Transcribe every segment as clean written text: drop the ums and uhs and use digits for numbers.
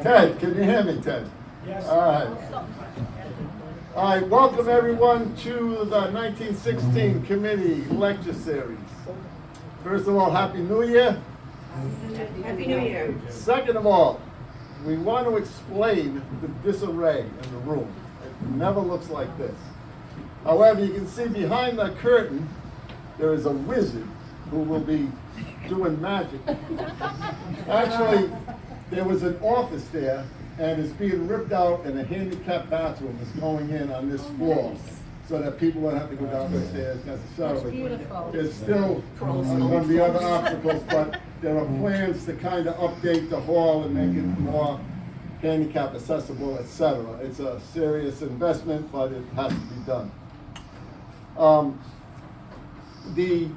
Ted, can you hear me, Ted? Yes. All right. All right, welcome everyone to the 1916 Committee Lecture Series. First of all, Happy New Year. Happy New Year. Second of all, we want to explain the disarray in the room. It never looks like this. However, you can see behind the curtain, there is a wizard who will be doing magic. Actually, there was an office there, and it's being ripped out, and a handicapped bathroom is going in on this floor, so that people don't have to go down the stairs necessarily. That's beautiful. There's still going to be other obstacles, but there are plans to kind of update the hall and make it more handicap accessible, etc. It's a serious investment, but it has to be done. The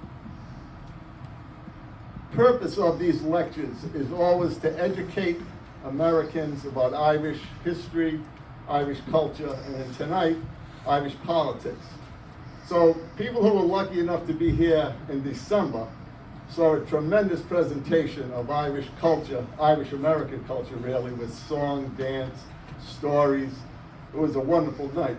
purpose of these lectures is always to educate Americans about Irish history, Irish culture, and then tonight, Irish politics. So people who were lucky enough to be here in December saw a tremendous presentation of Irish culture, Irish American culture really, with song, dance, stories. It was a wonderful night.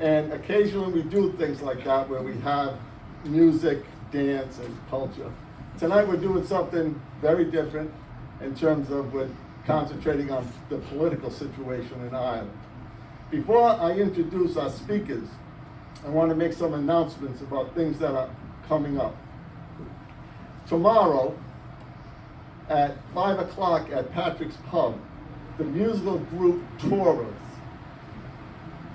And occasionally we do things like that where we have music, dance, and culture. Tonight we're doing something very different in terms of we're concentrating on the political situation in Ireland. Before I introduce our speakers, I want to make some announcements about things that are coming up. Tomorrow at 5 o'clock at Patrick's Pub, the musical group Taurus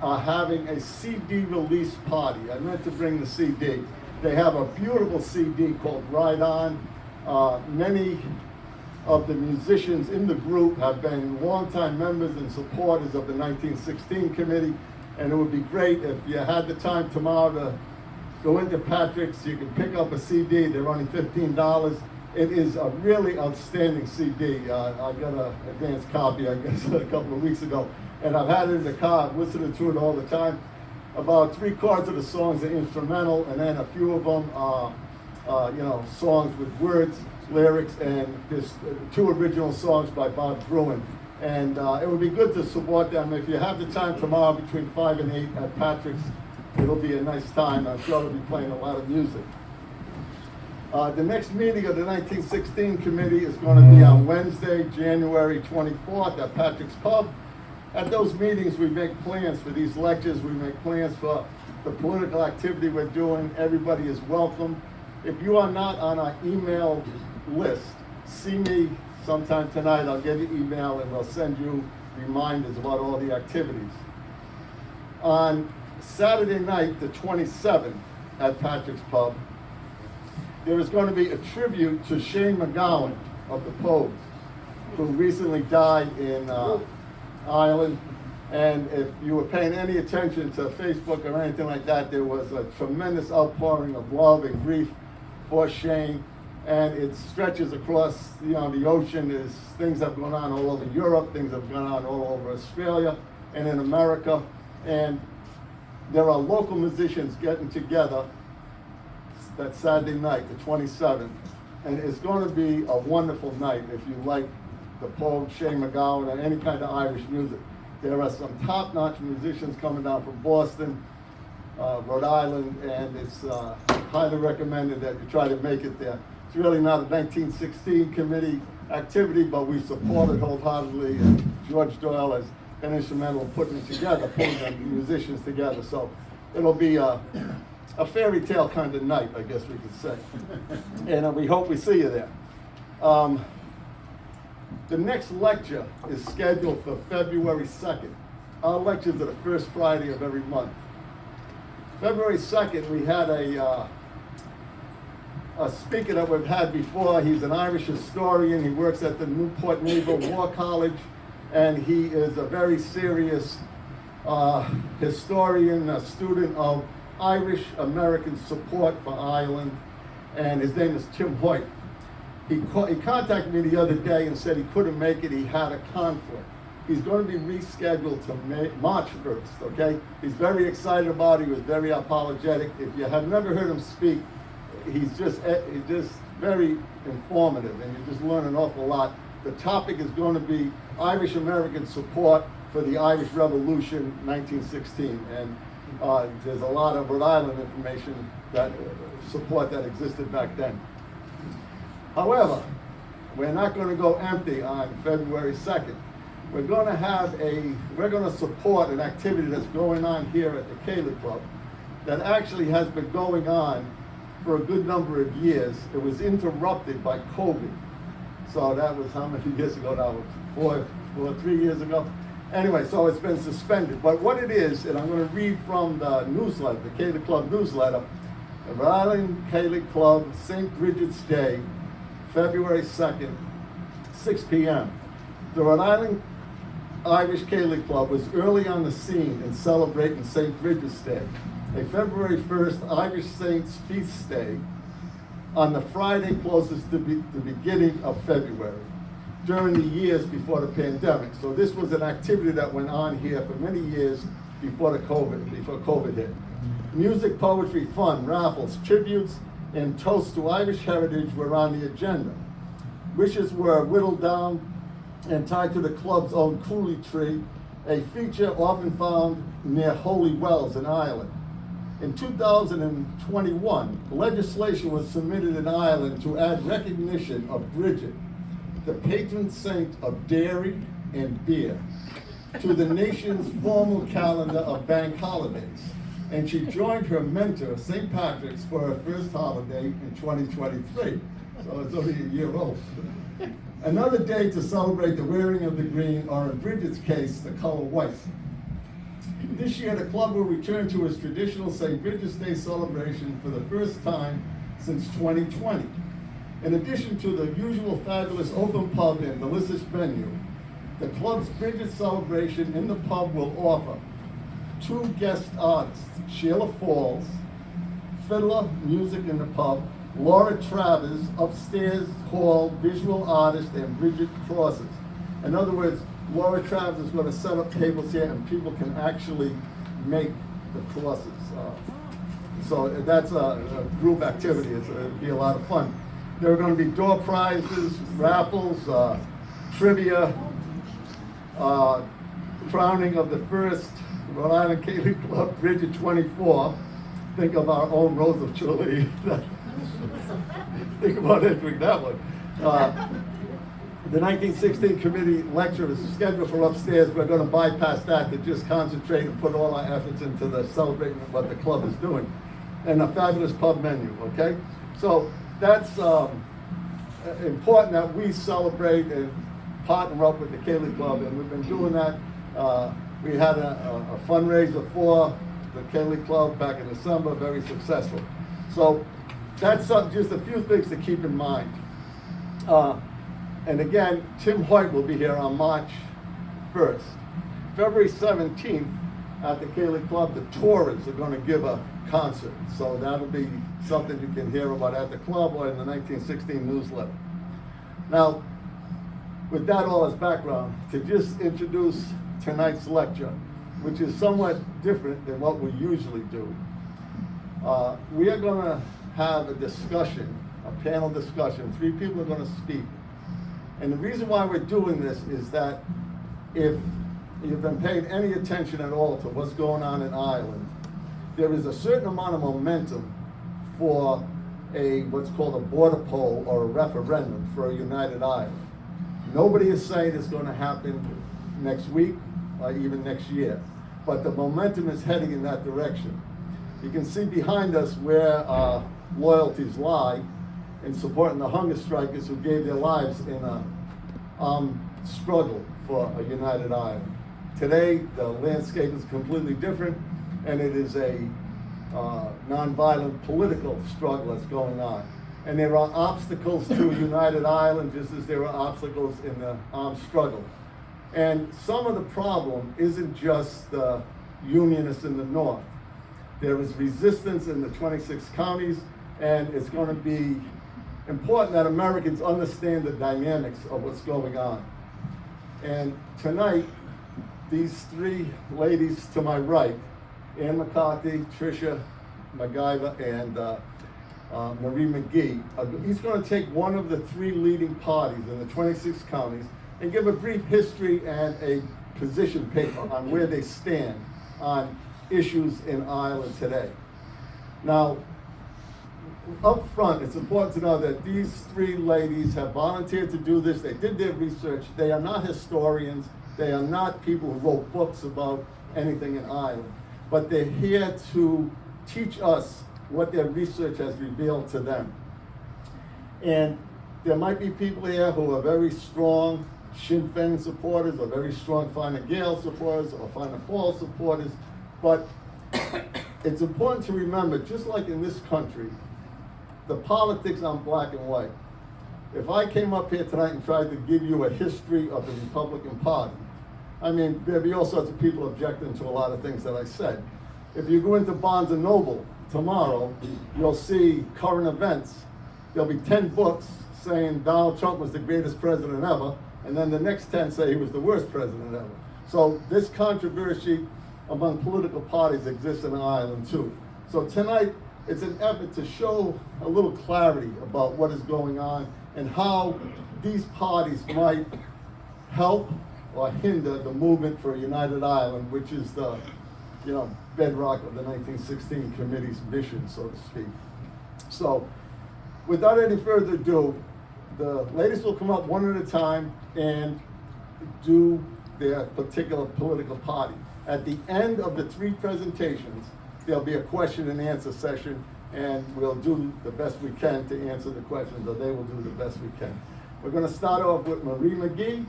are having a CD release party. I meant to bring the CD. They have a beautiful CD called Ride On. Many of the musicians in the group have been longtime members and supporters of the 1916 committee, and it would be great if you had the time tomorrow to go into Patrick's. You can pick up a CD. They're only $15. It is a really outstanding CD. I got an advanced copy, I guess, a couple of weeks ago, and I've had it in the car. I'm listening to it all the time. About 3/4 of the songs are instrumental, and then a few of them are, songs with words, lyrics, and there's 2 original songs by Bob Druin. And it would be good to support them. If you have the time tomorrow between 5 and 8 at Patrick's, it'll be a nice time. I'm sure they'll be playing a lot of music. The next meeting of the 1916 committee is going to be on Wednesday, January 24th at Patrick's Pub. At those meetings, we make plans for these lectures. We make plans for the political activity we're doing. Everybody is welcome. If you are not on our email list, see me sometime tonight. I'll get you email and we'll send you reminders about all the activities. On Saturday night, the 27th, at Patrick's Pub, there is going to be a tribute to Shane McGowan of the Pogues, who recently died in Ireland. And if you were paying any attention to Facebook or anything like that, there was a tremendous outpouring of love and grief for Shane, and it stretches across the ocean. There's things that have gone on all over Europe, things that have gone on all over Australia and in America, and there are local musicians getting together that Saturday night, the 27th, and it's going to be a wonderful night if you like the Pogues, Shane McGowan, and any kind of Irish music. There are some top-notch musicians coming down from Boston, Rhode Island, and it's highly recommended that you try to make it there. It's really not a 1916 committee activity, but we support it wholeheartedly, and George Doyle has been instrumental in putting it together, pulling the musicians together. So it'll be a fairy tale kind of night, I guess we could say. And we hope we see you there. The next lecture is scheduled for February 2nd. Our lectures are the first Friday of every month. February 2nd, we had a speaker that we've had before. He's an Irish historian. He works at the Newport Naval War College, and he is a very serious historian, a student of Irish American support for Ireland, and his name is Tim Hoyt. He contacted me the other day and said he couldn't make it. He had a conflict. He's going to be rescheduled to March 1st, okay? He's very excited about it. He was very apologetic. If you have never heard him speak, he's just very informative, and you just learn an awful lot. The topic is going to be Irish American support for the Irish Revolution 1916. And there's a lot of Rhode Island information that support that existed back then. However, we're not going to go empty on February 2nd. We're going to support an activity that's going on here at the Gaelic Club that actually has been going on for a good number of years. It was interrupted by COVID. So that was how many years ago now? 3 years ago? Anyway, so it's been suspended. But what it is, and I'm going to read from the newsletter, the Gaelic Club newsletter, the Rhode Island Gaelic Club, St. Bridget's Day, February 2nd, 6 p.m. The Rhode Island Irish Gaelic Club was early on the scene in celebrating St. Bridget's Day, a February 1st Irish Saints feast day on the Friday closest to the beginning of February, during the years before the pandemic. So this was an activity that went on here for many years before COVID hit. Music, poetry, fun, raffles, tributes, and toasts to Irish heritage were on the agenda. Wishes were whittled down and tied to the club's own coulis tree, a feature often found near holy wells in Ireland. In 2021, legislation was submitted in Ireland to add recognition of Bridget, the patron saint of dairy and beer, to the nation's formal calendar of bank holidays. And she joined her mentor, St. Patrick's, for her first holiday in 2023. So it's only a year old. Another day to celebrate the wearing of the green, or in Bridget's case, the color white. This year, the club will return to its traditional St. Bridget's Day celebration for the first time since 2020. In addition to the usual fabulous open pub and delicious menu, the club's Bridget celebration in the pub will offer 2 guest artists, Sheila Falls, fiddler, music in the pub, Laura Travers, upstairs hall, visual artist, and Bridget Crosses. In other words, Laura Travers is going to set up tables here and people can actually make the crosses. So that's a group activity. It'll be a lot of fun. There are going to be door prizes, raffles, trivia, crowning of the first Rhode Island Gaelic Club, Bridget 24. Think of our own Rose of Chile. Think about entering that one. The 1916 committee lecture is scheduled for upstairs. We're going to bypass that to just concentrate and put all our efforts into the celebrating of what the club is doing. And a fabulous pub menu, okay? So that's important that we celebrate and partner up with the Gaelic Club, and we've been doing that. We had a fundraiser for the Gaelic Club back in December, very successful. So that's just a few things to keep in mind. And again, Tim Hoyt will be here on March 1st. February 17th at the Gaelic Club, the Tories are going to give a concert. So that'll be something you can hear about at the club or in the 1916 newsletter. Now, with that all as background, to just introduce tonight's lecture, which is somewhat different than what we usually do. We are going to have a discussion, a panel discussion. 3 people are going to speak. And the reason why we're doing this is that if you've been paying any attention at all to what's going on in Ireland, there is a certain amount of momentum for what's called a border poll or a referendum for a united Ireland. Nobody is saying it's going to happen next week or even next year, but the momentum is heading in that direction. You can see behind us where our loyalties lie in supporting the hunger strikers who gave their lives in a struggle for a united Ireland. Today, the landscape is completely different, and it is a nonviolent political struggle that's going on. And there are obstacles to a united Ireland, just as there are obstacles in the armed struggle. And some of the problem isn't just the Unionists in the north. There is resistance in the 26 counties, and it's going to be important that Americans understand the dynamics of what's going on. And tonight, these 3 ladies to my right, Ann McCarthy, Tricia MacGyver, and Marie McGee, he's going to take one of the 3 leading parties in the 26 counties and give a brief history and a position paper on where they stand on issues in Ireland today. Now, up front, it's important to know that these three ladies have volunteered to do this. They did their research. They are not historians. They are not people who wrote books about anything in Ireland. But they're here to teach us what their research has revealed to them. And there might be people here who are very strong Sinn Fein supporters, or very strong Fine Gael supporters, or Fine Gael supporters. But it's important to remember, just like in this country, the politics on black and white. If I came up here tonight and tried to give you a history of the Republican Party, I mean, there'd be all sorts of people objecting to a lot of things that I said. If you go into Barnes & Noble tomorrow, you'll see current events. There'll be 10 books saying Donald Trump was the greatest president ever, and then the next 10 say he was the worst president ever. So this controversy among political parties exists in Ireland too. So tonight, it's an effort to show a little clarity about what is going on and how these parties might help or hinder the movement for a united Ireland, which is the, bedrock of the 1916 committee's mission, so to speak. So, without any further ado, the ladies will come up one at a time and do their particular political party. At the end of the three presentations, there'll be a question and answer session, and we'll do the best we can to answer the questions, or they will do the best we can. We're going to start off with Marie McGee,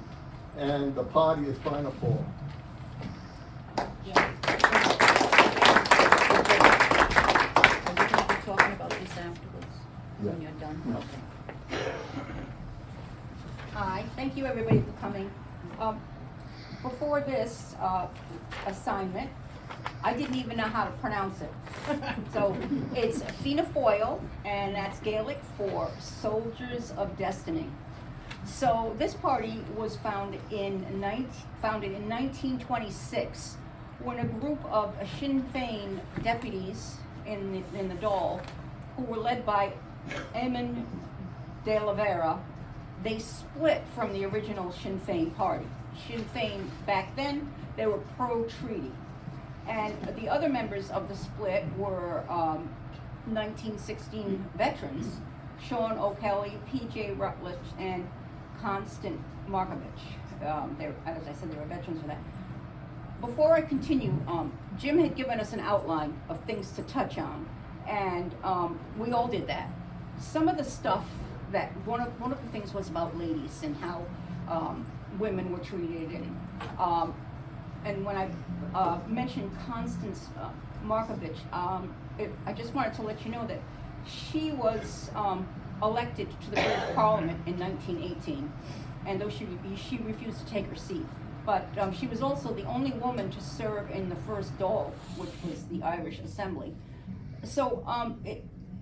and the party is Fine Gael. Talking about this afterwards, when you're done? Yeah. Okay. Hi, thank you everybody for coming. Before this assignment, I didn't even know how to pronounce it. So it's Fianna Fáil, and that's Gaelic for Soldiers of Destiny. So this party was founded in 1926 when a group of Sinn Fein deputies in the Dáil, who were led by Eamon de la Vera, they split from the original Sinn Fein party. Sinn Fein back then, they were pro-treaty. And the other members of the split were 1916 veterans, Sean O'Kelly, P.J. Rutledge, and Constant Markovich. As I said, they were veterans for that. Before I continue, Jim had given us an outline of things to touch on, and we all did that. Some of the stuff that, one of the things was about ladies and how women were treated, and when I mentioned Constance Markovich, I just wanted to let you know that she was elected to the British Parliament in 1918, and though she refused to take her seat. But she was also the only woman to serve in the first Dáil, which was the Irish Assembly. So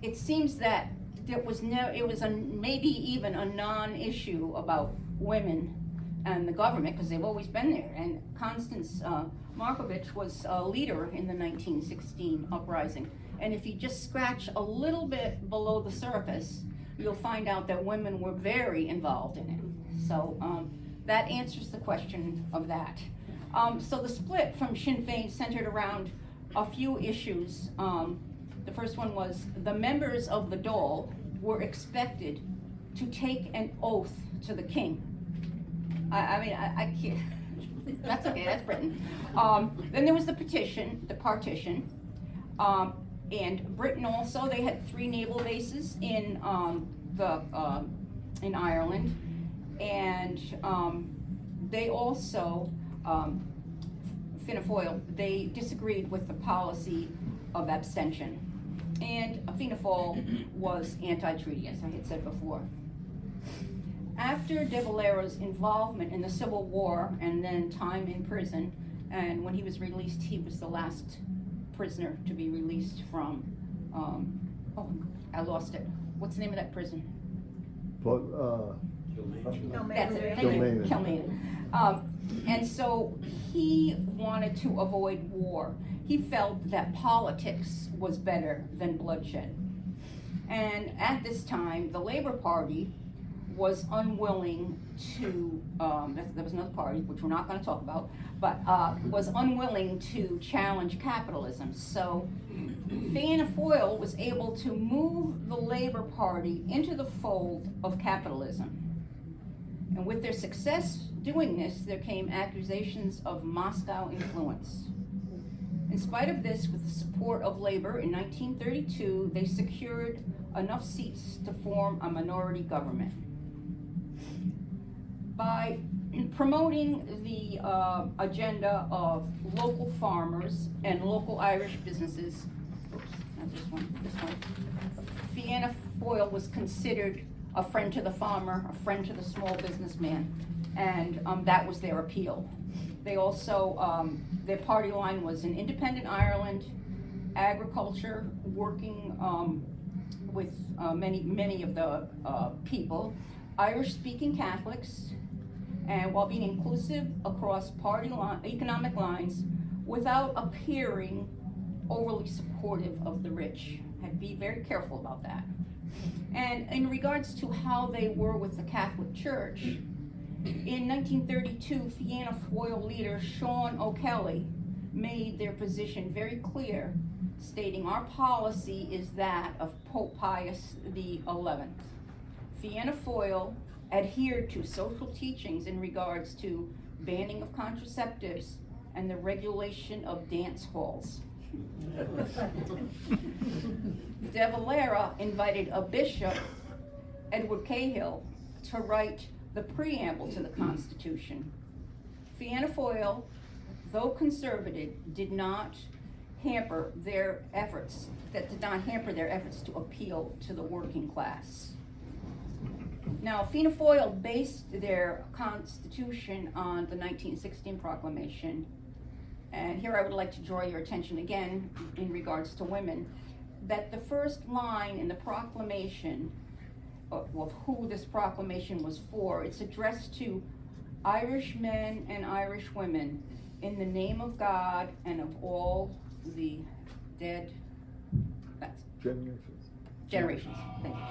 it seems that it was maybe even a non-issue about women and the government, because they've always been there. And Constance Markovich was a leader in the 1916 uprising. And if you just scratch a little bit below the surface, you'll find out that women were very involved in it. So that answers the question of that. So the split from Sinn Fein centered around a few issues. The first one was the members of the Dáil were expected to take an oath to the king. I can't, that's okay, that's Britain. Then there was the partition, and Britain also, they had 3 naval bases in Ireland, and they also, Fianna Fáil, they disagreed with the policy of abstention. And Fianna Fáil was anti-treaty, as I had said before. After De Valera's involvement in the Civil War and then time in prison, and when he was released, he was the last prisoner to be released from, I lost it. What's the name of that prison? That's it, thank you, Kilmainham. And so he wanted to avoid war. He felt that politics was better than bloodshed. And at this time, the Labour Party was unwilling to, there was another party, which we're not gonna talk about, but was unwilling to challenge capitalism. So Fianna Fáil was able to move the Labour Party into the fold of capitalism. And with their success doing this, there came accusations of Moscow influence. In spite of this, with the support of Labour in 1932, they secured enough seats to form a minority government. By promoting the agenda of local farmers and local Irish businesses, not this one, Fianna Fáil was considered a friend to the farmer, a friend to the small businessman, and that was their appeal. They also, their party line was an independent Ireland, agriculture, working with many of the people, Irish-speaking Catholics, and while being inclusive across party economic lines, without appearing overly supportive of the rich. Had to be very careful about that. And in regards to how they were with the Catholic Church, in 1932, Fianna Fáil leader Sean O'Kelly made their position very clear, stating, "Our policy is that of Pope Pius XI. Fianna Fáil adhered to social teachings in regards to banning of contraceptives and the regulation of dance halls." De Valera invited a bishop, Edward Cahill, to write the preamble to the Constitution. Fianna Fáil, though conservative, did not hamper their efforts to appeal to the working class. Now, Fianna Fáil based their constitution on the 1916 proclamation, and here I would like to draw your attention again in regards to women, that the first line in the proclamation of who this proclamation was for, it's addressed to Irish men and Irish women in the name of God and of all the dead, that's generations. Thank you.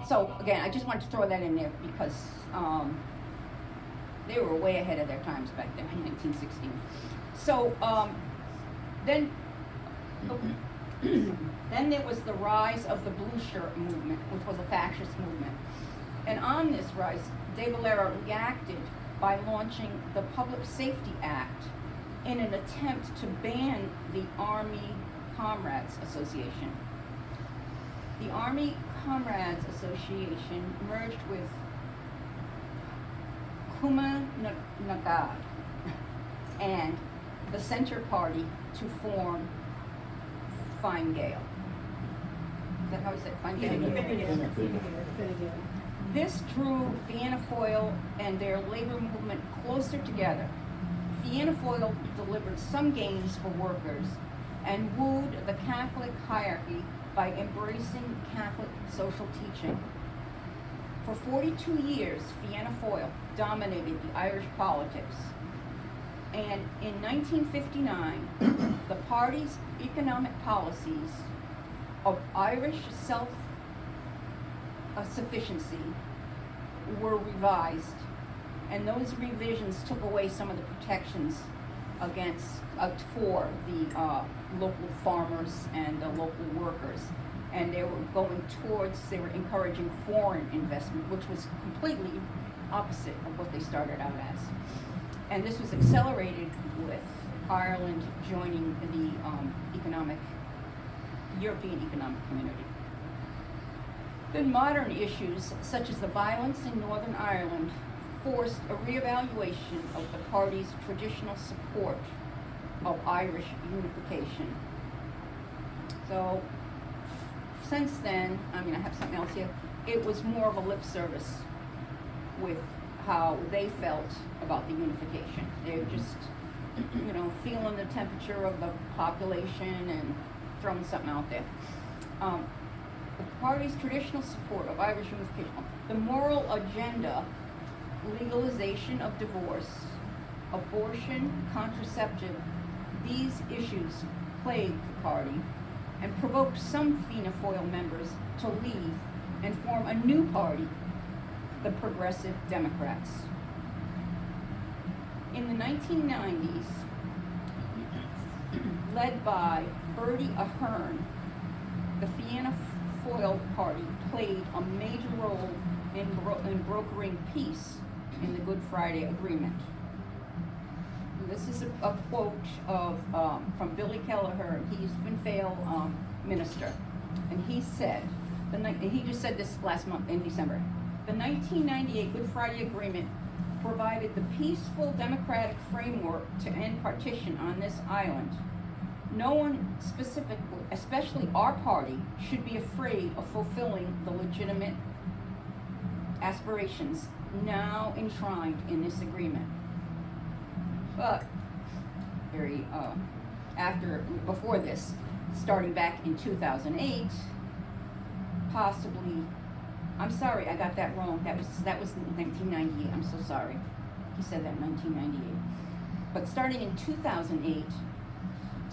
So again, I just wanted to throw that in there because they were way ahead of their times back then in 1916. So then there was the rise of the Blue Shirt movement, which was a fascist movement. And on this rise, De Valera reacted by launching the Public Safety Act in an attempt to ban the Army Comrades Association. The Army Comrades Association merged with Nagad and the Centre Party to form Fine Gael. Is that how you say it? Fine Gael? This drew Fianna Fáil and their labor movement closer together. Fianna Fáil delivered some gains for workers and wooed the Catholic hierarchy by embracing Catholic social teaching. For 42 years, Fianna Fáil dominated the Irish politics. And in 1959, the party's economic policies of Irish self-sufficiency were revised, and those revisions took away some of the protections for the local farmers and the local workers. And they were encouraging foreign investment, which was completely opposite of what they started out as. And this was accelerated with Ireland joining the European Economic Community. Then modern issues, such as the violence in Northern Ireland, forced a reevaluation of the party's traditional support of Irish unification. So, since then, I have something else here, it was more of a lip service with how they felt about the unification. They're just, feeling the temperature of the population and throwing something out there. The party's traditional support of Irish unification, the moral agenda, legalization of divorce, abortion, contraceptive, these issues plagued the party and provoked some Fianna Fáil members to leave and form a new party the Progressive Democrats. In the 1990s, led by Bertie Ahern, the Fianna Fáil party played a major role in brokering peace in the Good Friday Agreement. This is a quote of from Billy Kelleher. He's Fine Gael minister, and he said, he just said this last month in December. The 1998 Good Friday Agreement provided the peaceful democratic framework to end partition on this island. No one specifically, especially our party, should be afraid of fulfilling the legitimate aspirations now enshrined in this agreement. But before this, starting back in 2008, possibly, I'm sorry, I got that wrong. That was 1998. I'm so sorry. He said that in 1998. But starting in 2008,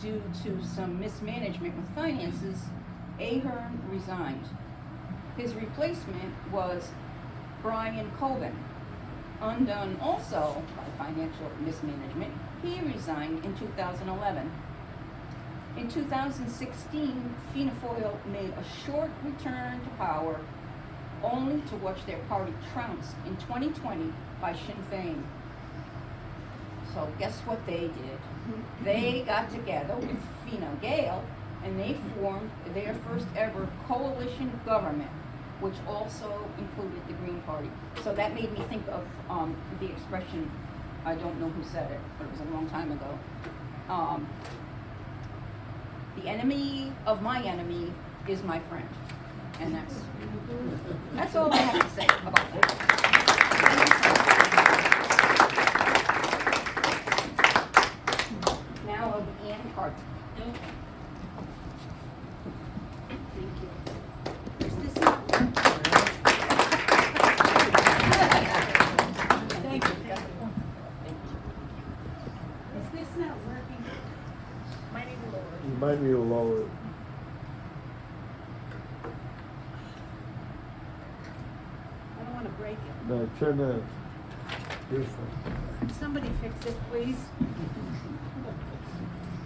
due to some mismanagement with finances, Ahern resigned. His replacement was Brian Coben. Undone also by financial mismanagement, he resigned in 2011. In 2016, Fianna Fáil made a short return to power, only to watch their party trounced in 2020 by Sinn Fein. So guess what they did? They got together with Fine Gael and they formed their first ever coalition government, which also included the Green Party. So that made me think of the expression, I don't know who said it, but it was a long time ago. The enemy of my enemy is my friend. And that's all I have to say about that. Now of Ann Carter. Might need to lower it. I don't want to break it. No, turn that. Here's one. Somebody fix it, please.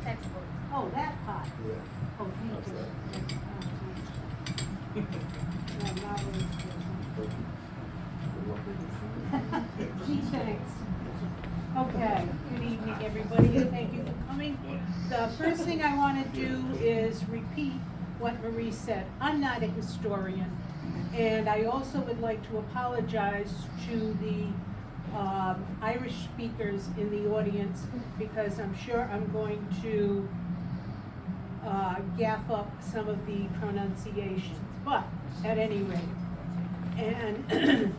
Textbook. Oh, that part. Yeah. Oh, thank you. Yeah, now it's- Gee, thanks. Okay, good evening, everybody, and thank you for coming. The first thing I want to do is repeat what Marie said. I'm not a historian, and I also would like to apologize to the Irish speakers in the audience, because I'm sure I'm going to gaff up some of the pronunciations, but at any rate. And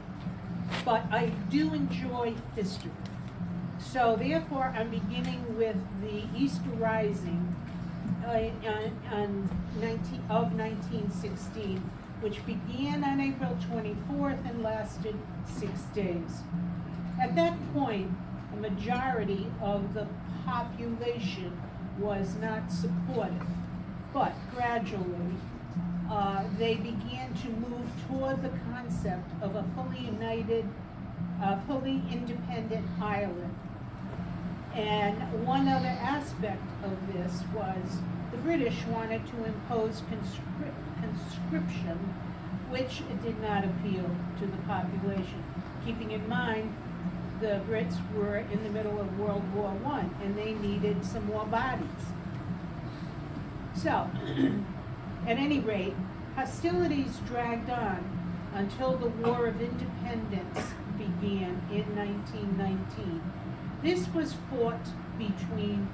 but I do enjoy history. So therefore, I'm beginning with the Easter Rising of 1916, which began on April 24th and lasted 6 days. At that point, a majority of the population was not supportive, but gradually they began to move toward the concept of a fully united, fully independent Ireland. And one other aspect of this was the British wanted to impose conscription, which did not appeal to the population. Keeping in mind, the Brits were in the middle of World War I, and they needed some more bodies. So, at any rate, hostilities dragged on until the War of Independence began in 1919. This was fought between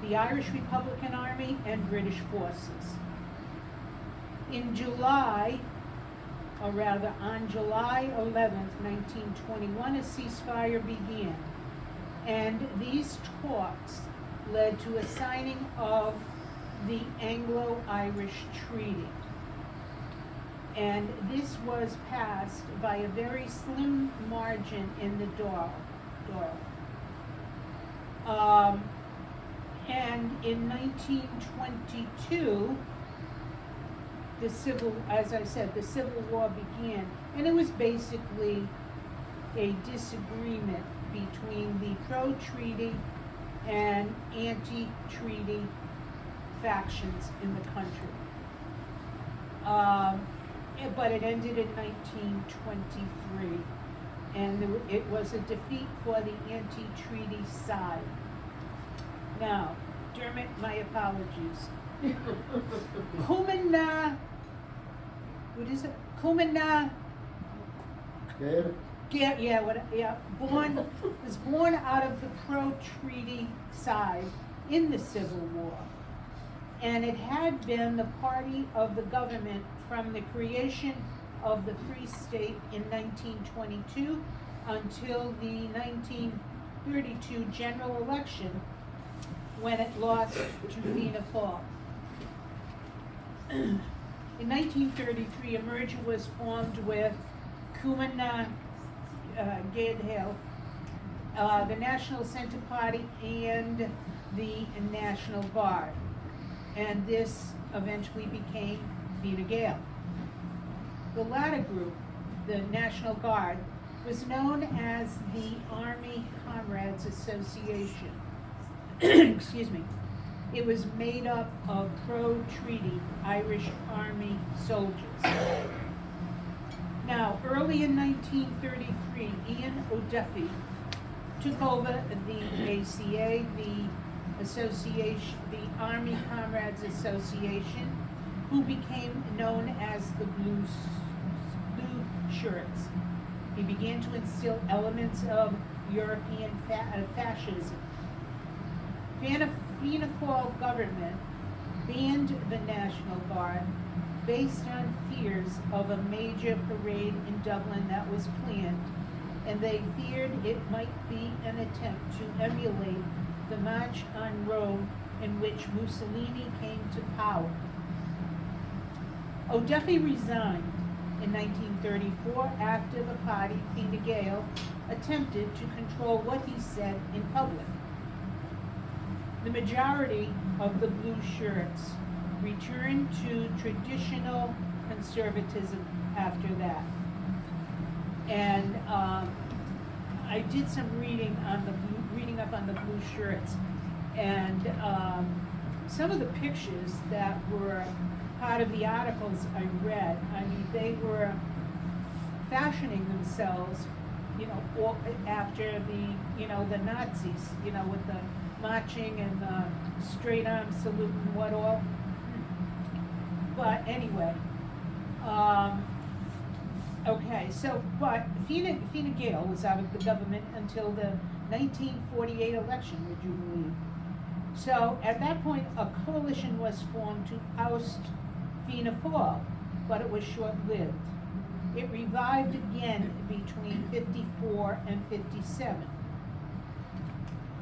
the Irish Republican Army and British forces. In July, or rather on July 11th, 1921, a ceasefire began. And these talks led to a signing of the Anglo-Irish Treaty. And this was passed by a very slim margin in the Dáil. And in 1922, as I said, the Civil War began, and it was basically a disagreement between the pro-treaty and anti-treaty factions in the country. But it ended in 1923, and it was a defeat for the anti-treaty side. Now, Dermot, my apologies. Kumana, what is it? Kumana, was born out of the pro-treaty side in the Civil War. And it had been the party of the government from the creation of the Free State in 1922 until the 1932 general election, when it lost to Fianna Fáil. In 1933, a merger was formed with Fine Gael, the National Centre Party, and the National Guard. And this eventually became Fine Gael. The latter group, the National Guard, was known as the Army Comrades Association. Excuse me. It was made up of pro-treaty Irish Army soldiers. Now, early in 1933, Ian O'Duffy took over the ACA, the Army Comrades Association, who became known as the Blue Shirts. He began to instill elements of European fascism. Fianna Fáil government banned the National Guard based on fears of a major parade in Dublin that was planned, and they feared it might be an attempt to emulate the March on Rome in which Mussolini came to power. O'Duffy resigned in 1934 after the party, Fine Gael, attempted to control what he said in public. The majority of the Blue Shirts returned to traditional conservatism after that. And I did some reading up on the Blue Shirts, and some of the pictures that were part of the articles I read, I mean, they were fashioning themselves, after the Nazis, with the marching and the straight arm salute and what all. But anyway, okay, so, but Fine Gael was out of the government until the 1948 election, would you believe? So at that point, a coalition was formed to oust Fianna Fáil, but it was short-lived. It revived again between 54 and 57.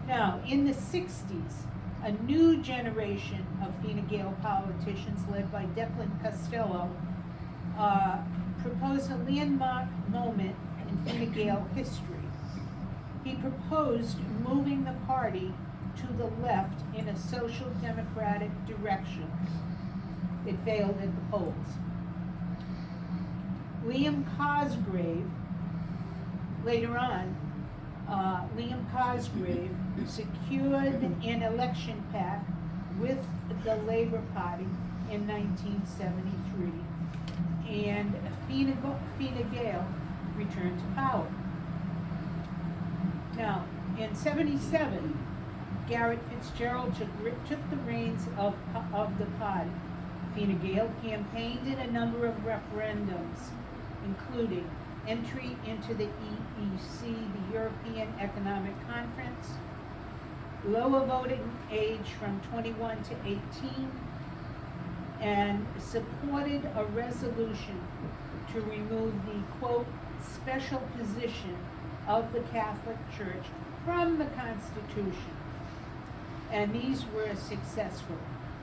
Now, in the 60s, a new generation of Fine Gael politicians led by Declan Costello proposed a landmark moment in Fine Gael history. He proposed moving the party to the left in a social democratic direction. It failed at the polls. Liam Cosgrave, later on, Liam Cosgrave secured an election pact with the Labour Party in 1973, and Fine Gael returned to power. Now, in 77, Garrett Fitzgerald took the reins of the party. Fine Gael campaigned in a number of referendums, including entry into the EEC, the European Economic Conference, lower voting age from 21 to 18, and supported a resolution to remove the, quote, special position of the Catholic Church from the Constitution. And these were successful.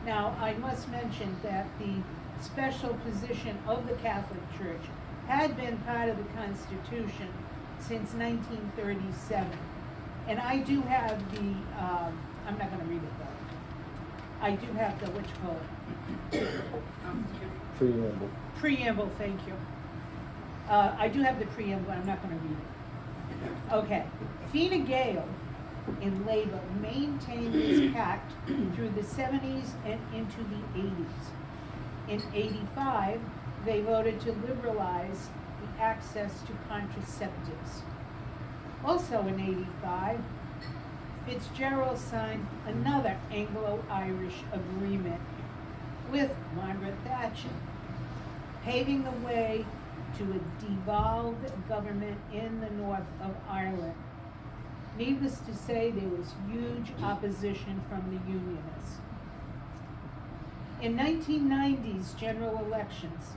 Now, I must mention that the special position of the Catholic Church had been part of the Constitution since 1937. And I do have the, I'm not going to read it though. I do have the, Preamble. Preamble, thank you. I do have the preamble, I'm not going to read it. Okay, Fine Gael in Labour maintained this pact through the 70s and into the 80s. In 85, they voted to liberalize the access to contraceptives. Also in 85, Fitzgerald signed another Anglo-Irish agreement with Margaret Thatcher, paving the way to a devolved government in the north of Ireland. Needless to say, there was huge opposition from the Unionists. In 1990's general elections,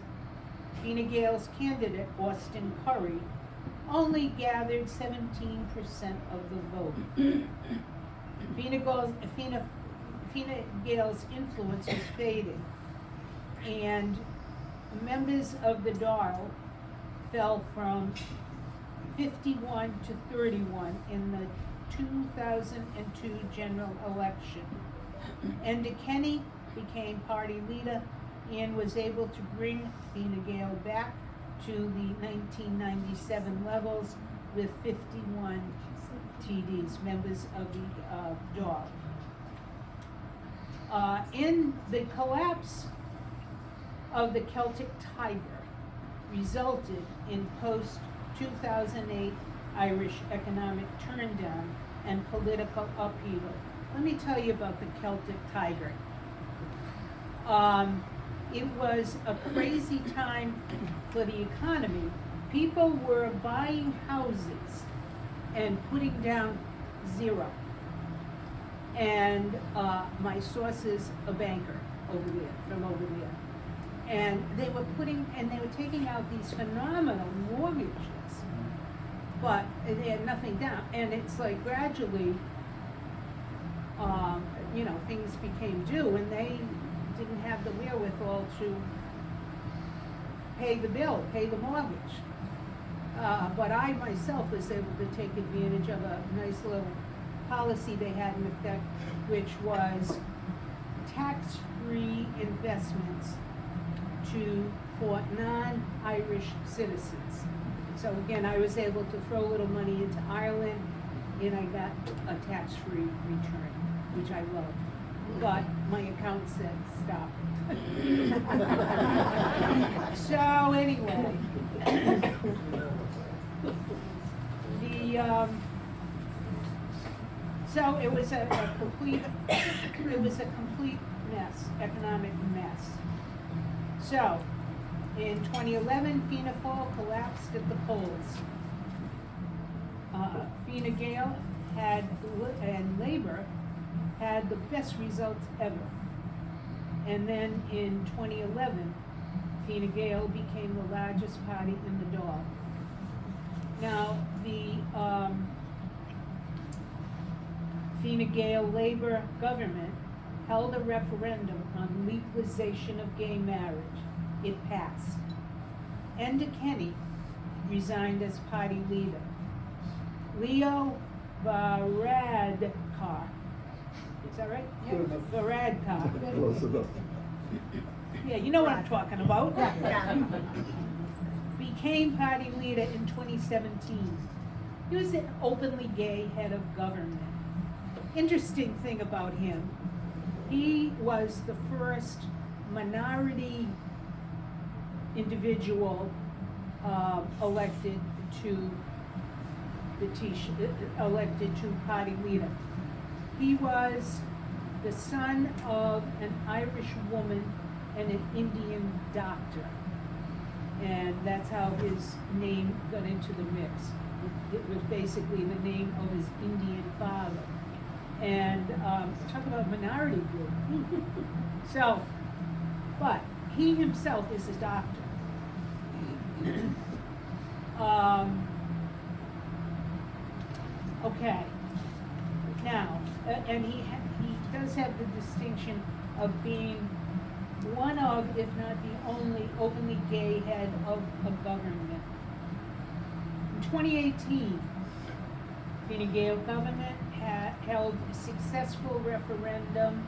Fine Gael's candidate, Austin Curry, only gathered 17% of the vote. Fine Gael's influence was fading, and members of the Dáil fell from 51 to 31 in the 2002 general election. Enda Kenny became party leader and was able to bring Fine Gael back to the 1997 levels with 51 TDs, members of the Dáil. In the collapse of the Celtic Tiger resulted in post-2008 Irish economic turndown and political upheaval. Let me tell you about the Celtic Tiger. It was a crazy time for the economy. People were buying houses and putting down zero. And my source is a banker from over there. And they were taking out these phenomenal mortgages, but they had nothing down. And it's like gradually, things became due, and they didn't have the wherewithal to pay the bill, pay the mortgage. But I myself was able to take advantage of a nice little policy they had in effect, which was tax-free investments for non-Irish citizens. So again, I was able to throw a little money into Ireland, and I got a tax-free return, which I loved. But my account said stop. So anyway, so it was a complete mess, economic mess. So in 2011, Fianna Fáil collapsed at the polls. Fine Gael and Labour had the best results ever. And then in 2011, Fine Gael became the largest party in the Dáil. Now, the Fine Gael Labour government held a referendum on legalization of gay marriage. It passed. Enda Kenny resigned as party leader. Leo Varadkar, is that right? Yeah. Varadkar. Close enough. Yeah, you know what I'm talking about. Became party leader in 2017. He was an openly gay head of government. Interesting thing about him, he was the first minority individual elected to party leader. He was the son of an Irish woman and an Indian doctor. And that's how his name got into the mix. It was basically the name of his Indian father. And talk about minority group. So, but he himself is a doctor. Okay. Now, and he does have the distinction of being one of, if not the only, openly gay head of a government. In 2018, Fine Gael government held a successful referendum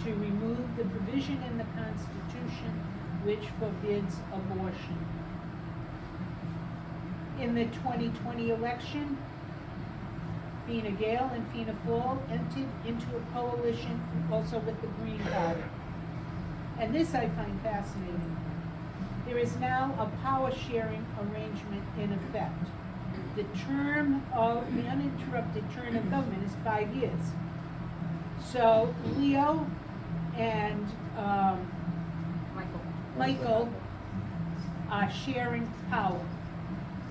to remove the provision in the Constitution which forbids abortion. In the 2020 election, Fine Gael and Fianna Fáil entered into a coalition also with the Green Party. And this I find fascinating. There is now a power-sharing arrangement in effect. The uninterrupted term of government is 5 years. So Leo and Michael are sharing power.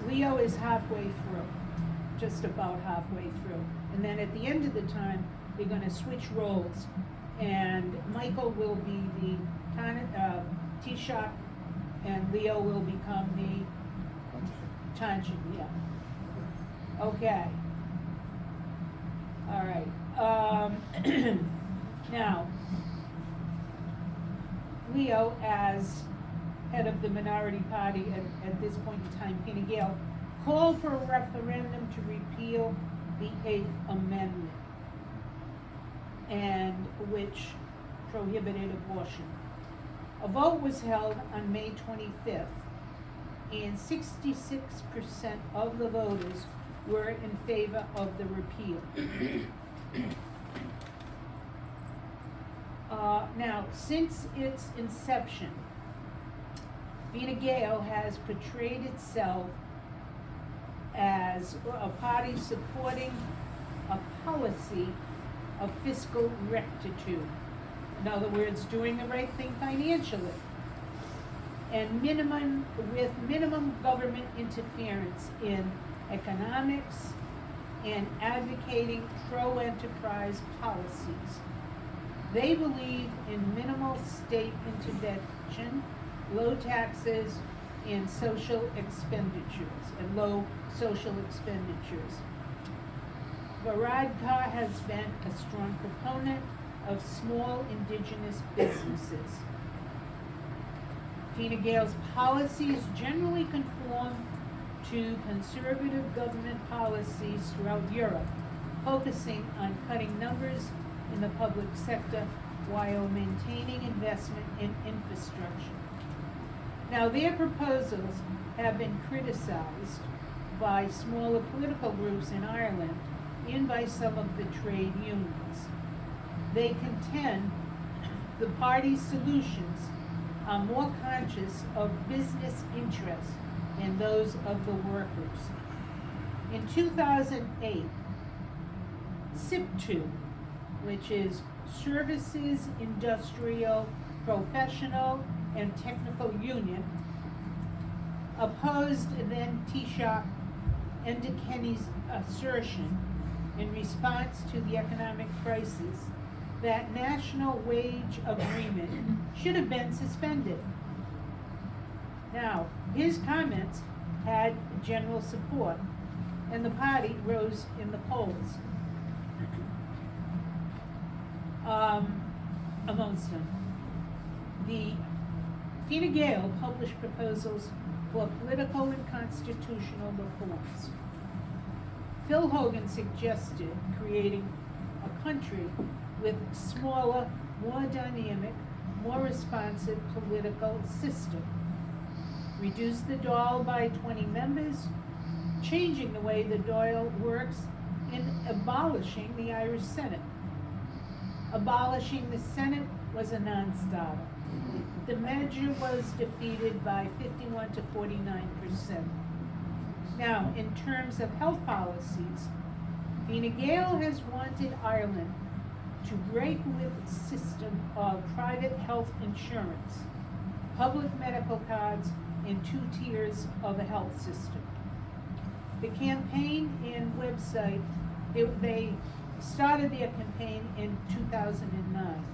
Leo is halfway through, just about halfway through. And then at the end of the time, they're gonna switch roles. And Michael will be the Taoiseach, and Leo will become the tangent, yeah. Okay. All right. Now, Leo, as head of the minority party at this point in time, Fine Gael, called for a referendum to repeal the 8th Amendment, and which prohibited abortion. A vote was held on May 25th, and 66% of the voters were in favor of the repeal. Now, since its inception, Fine Gael has portrayed itself as a party supporting a policy of fiscal rectitude. In other words, doing the right thing financially, and minimum government interference in economics and advocating pro-enterprise policies. They believe in minimal state intervention, low taxes, and low social expenditures. Varadkar has been a strong proponent of small indigenous businesses. Fine Gael's policies generally conform to conservative government policies throughout Europe, focusing on cutting numbers in the public sector while maintaining investment in infrastructure. Now, their proposals have been criticized by smaller political groups in Ireland and by some of the trade unions. They contend the party's solutions are more conscious of business interests than those of the workers. In 2008, SIPTU, which is Services Industrial Professional and Technical Union, opposed then Taoiseach Enda Kenny's assertion in response to the economic crisis that national wage agreement should have been suspended. Now, his comments had general support, and the party rose in the polls. Amongst them, the Fine Gael published proposals for political and constitutional reforms. Phil Hogan suggested creating a country with smaller, more dynamic, more responsive political system. Reduce the Dáil by 20 members, changing the way the Dáil works, and abolishing the Irish Senate. Abolishing the Senate was a non-starter. The measure was defeated by 51 to 49%. Now, in terms of health policies, Fine Gael has wanted Ireland to break with a system of private health insurance, public medical cards, and 2 tiers of a health system. The campaign and website, they started their campaign in 2009.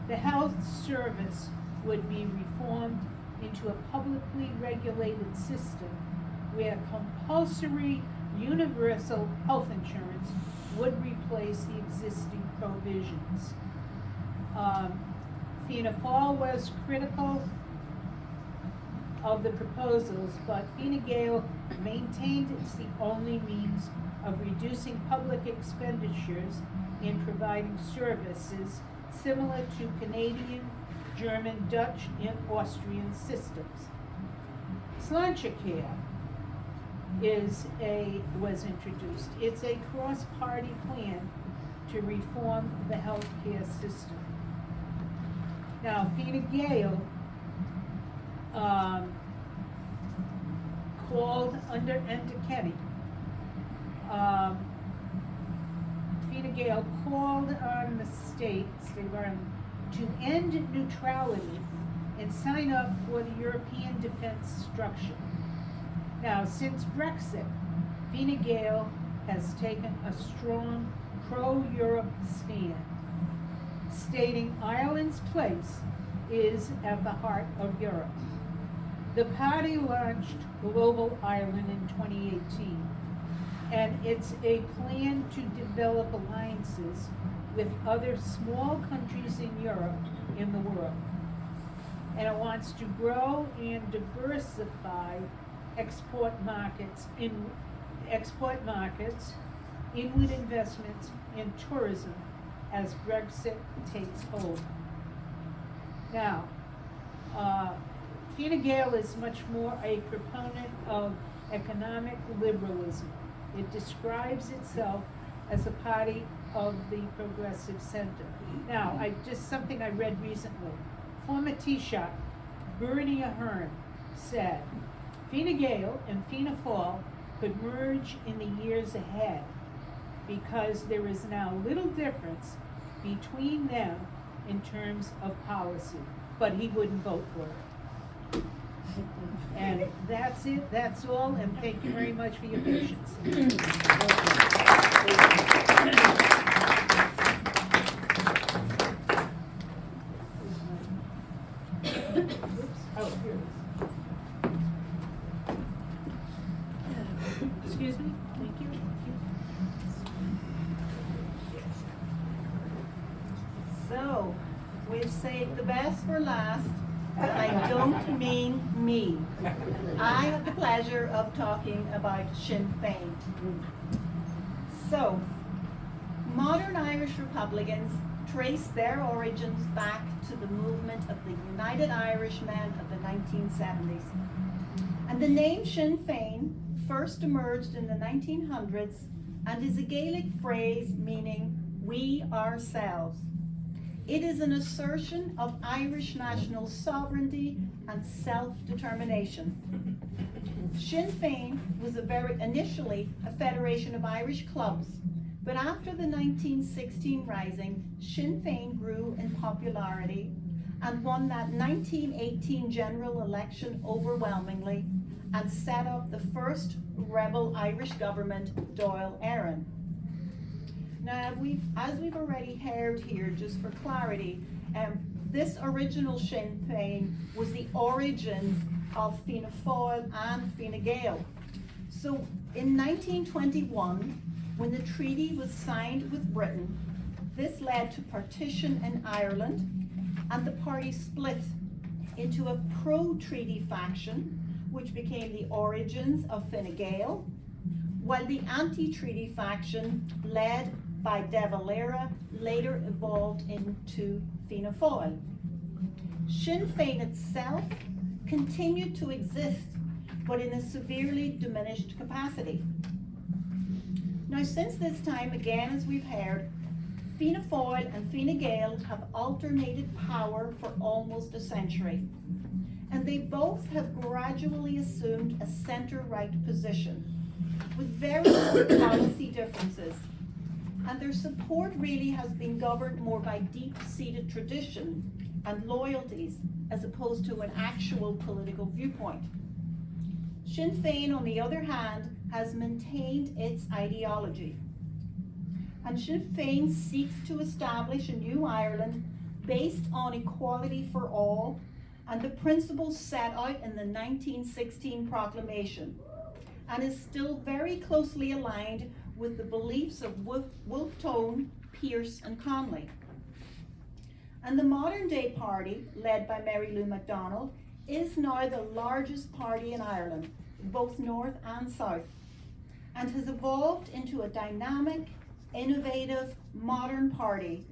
The health service would be reformed into a publicly regulated system where compulsory universal health insurance would replace the existing provisions. Fianna Fáil was critical of the proposals, but Fine Gael maintained it's the only means of reducing public expenditures and providing services similar to Canadian, German, Dutch, and Austrian systems. Sláintecare was introduced. It's a cross-party plan to reform the healthcare system. Now, Fine Gael called under Kenny. Fine Gael called on the states to end neutrality and sign up for the European defense structure. Now, since Brexit, Fine Gael has taken a strong pro-Europe stand, stating Ireland's place is at the heart of Europe. The party launched Global Ireland in 2018, and it's a plan to develop alliances with other small countries in Europe in the world. And it wants to grow and diversify export markets, inward investments, and tourism as Brexit takes hold. Now, Fine Gael is much more a proponent of economic liberalism. It describes itself as a party of the progressive center. Now, something I read recently. Former Taoiseach Bernie Ahern said, Fine Gael and Fianna Fáil could merge in the years ahead because there is now little difference between them in terms of policy, but he wouldn't vote for it. And that's it, that's all, and thank you very much for your patience. Oh, here it is. Excuse me, thank you. So, we've saved the best for last, but I don't mean me. I have the pleasure of talking about Sinn Fein. So, modern Irish Republicans trace their origins back to the movement of the United Irishmen of the 1970s. And the name Sinn Fein first emerged in the 1900s and is a Gaelic phrase meaning we ourselves. It is an assertion of Irish national sovereignty and self-determination. Sinn Fein was initially a federation of Irish clubs, but after the 1916 rising, Sinn Fein grew in popularity and won that 1918 general election overwhelmingly and set up the first rebel Irish government, Dáil Éireann. Now, as we've already heard here, just for clarity, this original Sinn Fein was the origins of Fianna Fáil and Fine Gael. So in 1921, when the treaty was signed with Britain, this led to partition in Ireland, and the party split into a pro-treaty faction, which became the origins of Fine Gael, while the anti-treaty faction, led by De Valera, later evolved into Fianna Fáil. Sinn Fein itself continued to exist, but in a severely diminished capacity. Now, since this time, again, as we've heard, Fianna Fáil and Fine Gael have alternated power for almost a century, and they both have gradually assumed a centre-right position, with very little policy differences, and their support really has been governed more by deep-seated tradition and loyalties as opposed to an actual political viewpoint. Sinn Fein, on the other hand, has maintained its ideology. And Sinn Fein seeks to establish a new Ireland based on equality for all and the principles set out in the 1916 proclamation, and is still very closely aligned with the beliefs of Wolfe Tone, Pearse and Conley. And the modern day party, led by Mary Lou MacDonald, is now the largest party in Ireland, both north and south, and has evolved into a dynamic, innovative, modern party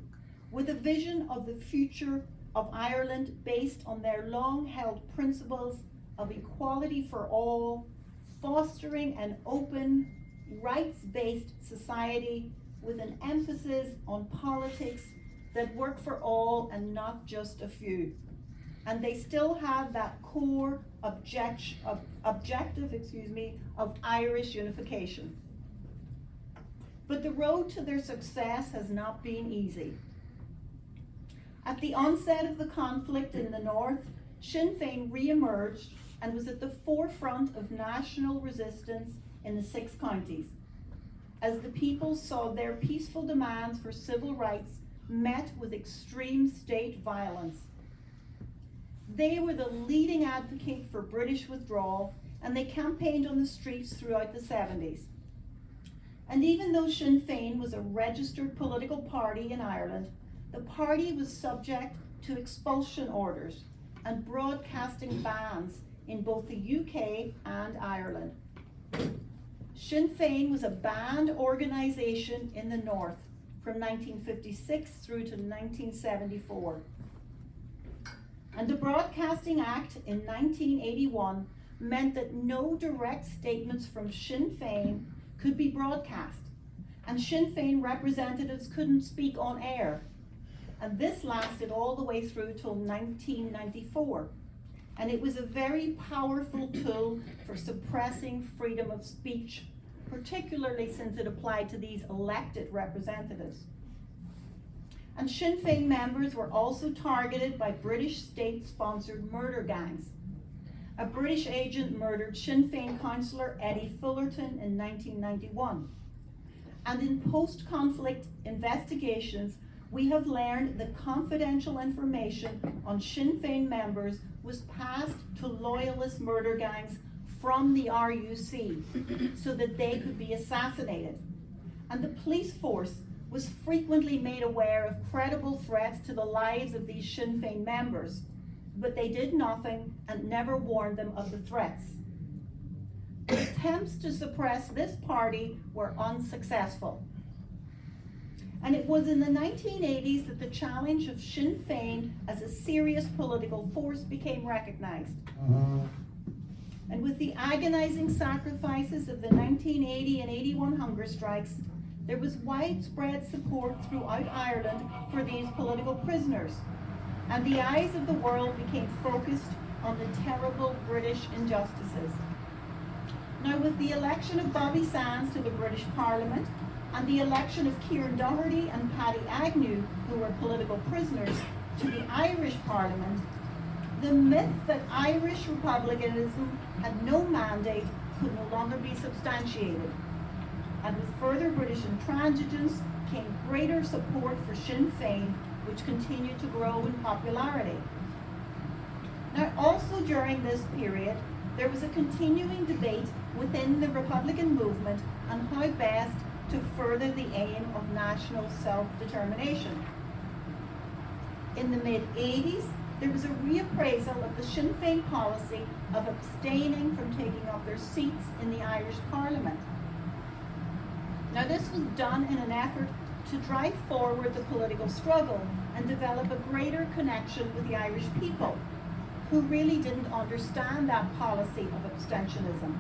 with a vision of the future of Ireland based on their long-held principles of equality for all, fostering an open, rights-based society with an emphasis on politics that work for all and not just a few. And they still have that core objective of Irish unification. But the road to their success has not been easy. At the onset of the conflict in the north, Sinn Fein re-emerged and was at the forefront of national resistance in the 6 counties, as the people saw their peaceful demands for civil rights met with extreme state violence. They were the leading advocate for British withdrawal, and they campaigned on the streets throughout the 70s. And even though Sinn Fein was a registered political party in Ireland, the party was subject to expulsion orders and broadcasting bans in both the UK and Ireland. Sinn Fein was a banned organisation in the north from 1956 through to 1974. And the Broadcasting Act in 1981 meant that no direct statements from Sinn Fein could be broadcast, and Sinn Fein representatives couldn't speak on air. And this lasted all the way through till 1994. And it was a very powerful tool for suppressing freedom of speech, particularly since it applied to these elected representatives. And Sinn Fein members were also targeted by British state-sponsored murder gangs. A British agent murdered Sinn Fein councillor Eddie Fullerton in 1991. And in post-conflict investigations, we have learned that confidential information on Sinn Fein members was passed to loyalist murder gangs from the RUC so that they could be assassinated. And the police force was frequently made aware of credible threats to the lives of these Sinn Fein members, but they did nothing and never warned them of the threats. The attempts to suppress this party were unsuccessful. And it was in the 1980s that the challenge of Sinn Fein as a serious political force became recognized. And with the agonizing sacrifices of the 1980 and 81 hunger strikes, there was widespread support throughout Ireland for these political prisoners. And the eyes of the world became focused on the terrible British injustices. Now, with the election of Bobby Sands to the British Parliament, and the election of Kieran Doherty and Paddy Agnew, who were political prisoners, to the Irish Parliament, the myth that Irish republicanism had no mandate could no longer be substantiated. And with further British intransigence came greater support for Sinn Fein, which continued to grow in popularity. Now, also during this period, there was a continuing debate within the Republican movement on how best to further the aim of national self-determination. In the mid-80s, there was a reappraisal of the Sinn Féin policy of abstaining from taking up their seats in the Irish Parliament. Now, this was done in an effort to drive forward the political struggle and develop a greater connection with the Irish people, who really didn't understand that policy of abstentionism.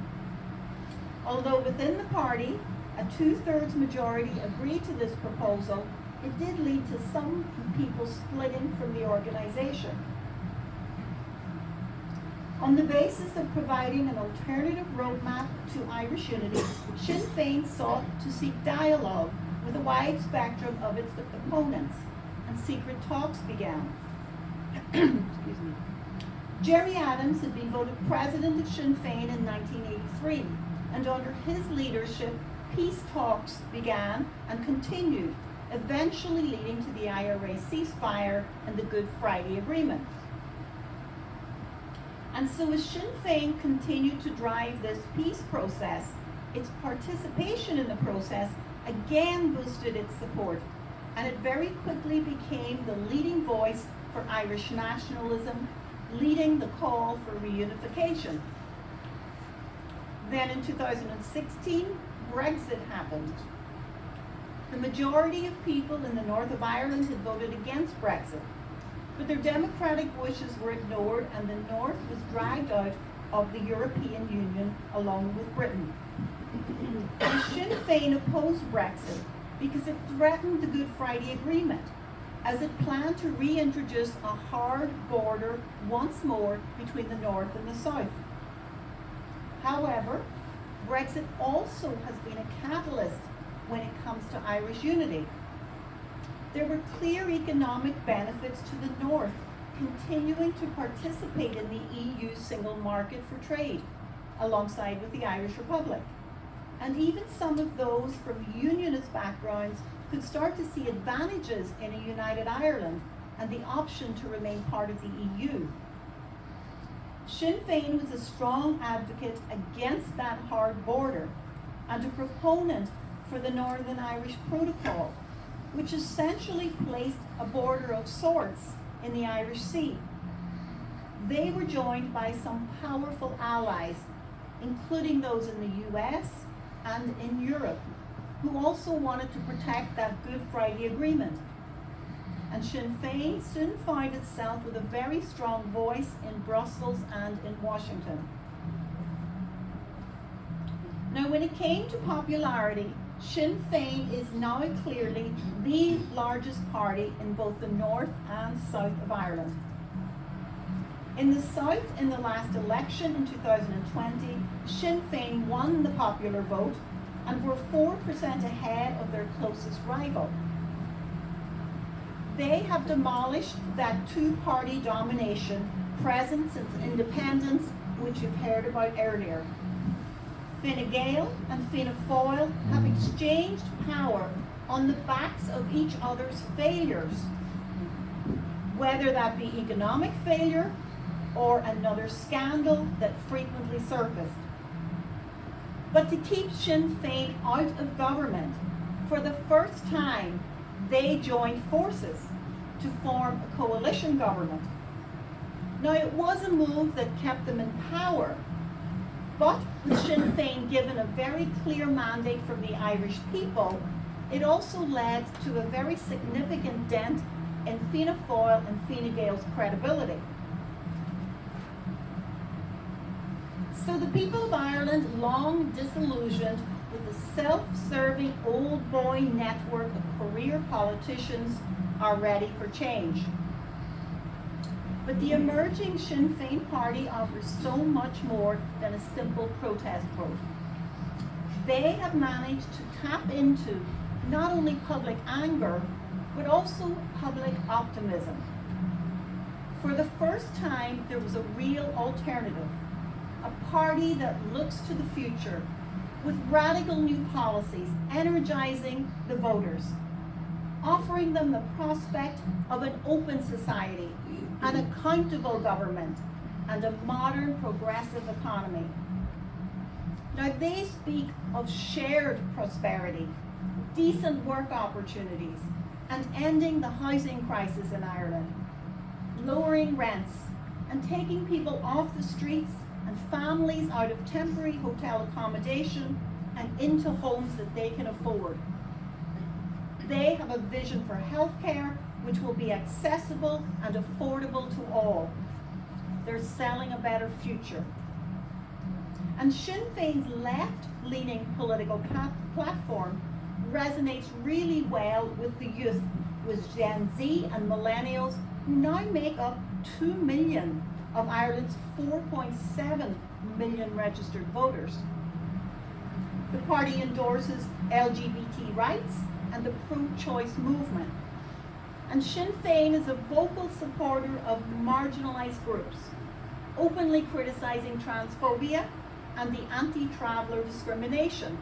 Although within the party, a 2/3 majority agreed to this proposal, it did lead to some people splitting from the organisation. On the basis of providing an alternative roadmap to Irish unity, Sinn Féin sought to seek dialogue with a wide spectrum of its opponents, and secret talks began. Excuse me. Gerry Adams had been voted president of Sinn Féin in 1983, and under his leadership, peace talks began and continued, eventually leading to the IRA ceasefire and the Good Friday Agreement. And so as Sinn Féin continued to drive this peace process, its participation in the process again boosted its support, and it very quickly became the leading voice for Irish nationalism, leading the call for reunification. Then in 2016, Brexit happened. The majority of people in the north of Ireland had voted against Brexit, but their democratic wishes were ignored, and the north was dragged out of the European Union along with Britain. And Sinn Féin opposed Brexit because it threatened the Good Friday Agreement, as it planned to reintroduce a hard border once more between the North and the South. However, Brexit also has been a catalyst when it comes to Irish unity. There were clear economic benefits to the North continuing to participate in the EU single market for trade, alongside with the Irish Republic. And even some of those from Unionist backgrounds could start to see advantages in a united Ireland and the option to remain part of the EU. Sinn Féin was a strong advocate against that hard border and a proponent for the Northern Irish Protocol, which essentially placed a border of sorts in the Irish Sea. They were joined by some powerful allies, including those in the US and in Europe, who also wanted to protect that Good Friday Agreement. And Sinn Féin soon found itself with a very strong voice in Brussels and in Washington. Now, when it came to popularity, Sinn Féin is now clearly the largest party in both the north and south of Ireland. In the south, in the last election in 2020, Sinn Féin won the popular vote and were 4% ahead of their closest rival. They have demolished that two-party domination present since independence, which you've heard about earlier. Fine Gael and Fianna Fáil have exchanged power on the backs of each other's failures, whether that be economic failure or another scandal that frequently surfaced. But to keep Sinn Féin out of government, for the first time, they joined forces to form a coalition government. Now, it was a move that kept them in power, but with Sinn Féin given a very clear mandate from the Irish people, it also led to a very significant dent in Fianna Fáil and Fine Gael's credibility. So the people of Ireland, long disillusioned with the self-serving old boy network of career politicians, are ready for change. But the emerging Sinn Féin party offers so much more than a simple protest vote. They have managed to tap into not only public anger, but also public optimism. For the first time, there was a real alternative, a party that looks to the future with radical new policies, energizing the voters, offering them the prospect of an open society, an accountable government, and a modern progressive economy. Now, they speak of shared prosperity, decent work opportunities, and ending the housing crisis in Ireland, lowering rents, and taking people off the streets and families out of temporary hotel accommodation and into homes that they can afford. They have a vision for healthcare which will be accessible and affordable to all. They're selling a better future. And Sinn Féin's left-leaning political platform resonates really well with the youth, with Gen Z and millennials, who now make up 2 million of Ireland's 4.7 million registered voters. The party endorses LGBT rights and the pro-choice movement. And Sinn Féin is a vocal supporter of marginalised groups, openly criticising transphobia and the anti-traveller discrimination.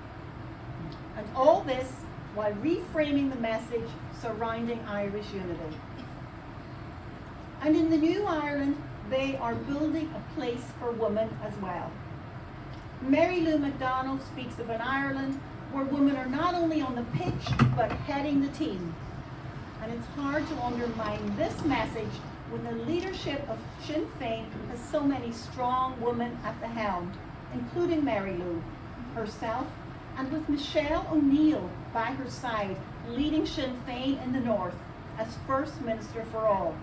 And all this while reframing the message surrounding Irish unity. And in the new Ireland, they are building a place for women as well. Mary Lou McDonald speaks of an Ireland where women are not only on the pitch, but heading the team. And it's hard to undermine this message when the leadership of Sinn Féin has so many strong women at the helm, including Mary Lou herself, and with Michelle O'Neill by her side, leading Sinn Féin in the north as First Minister for All.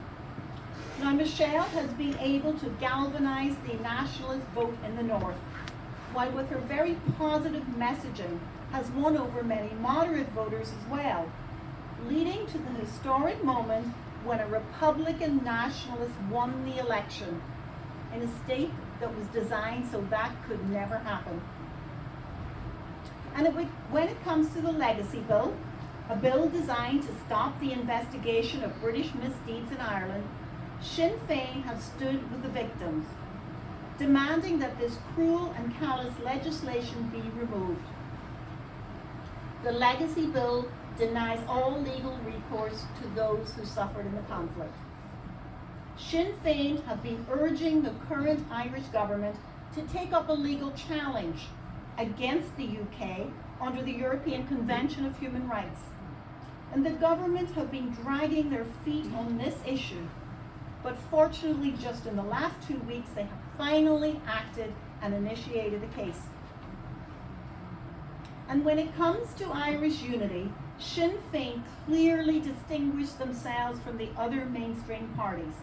Now, Michelle has been able to galvanize the nationalist vote in the North, while with her very positive messaging has won over many moderate voters as well, leading to the historic moment when a Republican nationalist won the election in a state that was designed so that could never happen. And when it comes to the Legacy Bill, a bill designed to stop the investigation of British misdeeds in Ireland, Sinn Fein have stood with the victims, demanding that this cruel and callous legislation be removed. The Legacy Bill denies all legal recourse to those who suffered in the conflict. Sinn Fein have been urging the current Irish government to take up a legal challenge against the UK under the European Convention of Human Rights. And the government have been dragging their feet on this issue. But fortunately, just in the last 2 weeks, they have finally acted and initiated a case. And when it comes to Irish unity, Sinn Fein clearly distinguish themselves from the other mainstream parties.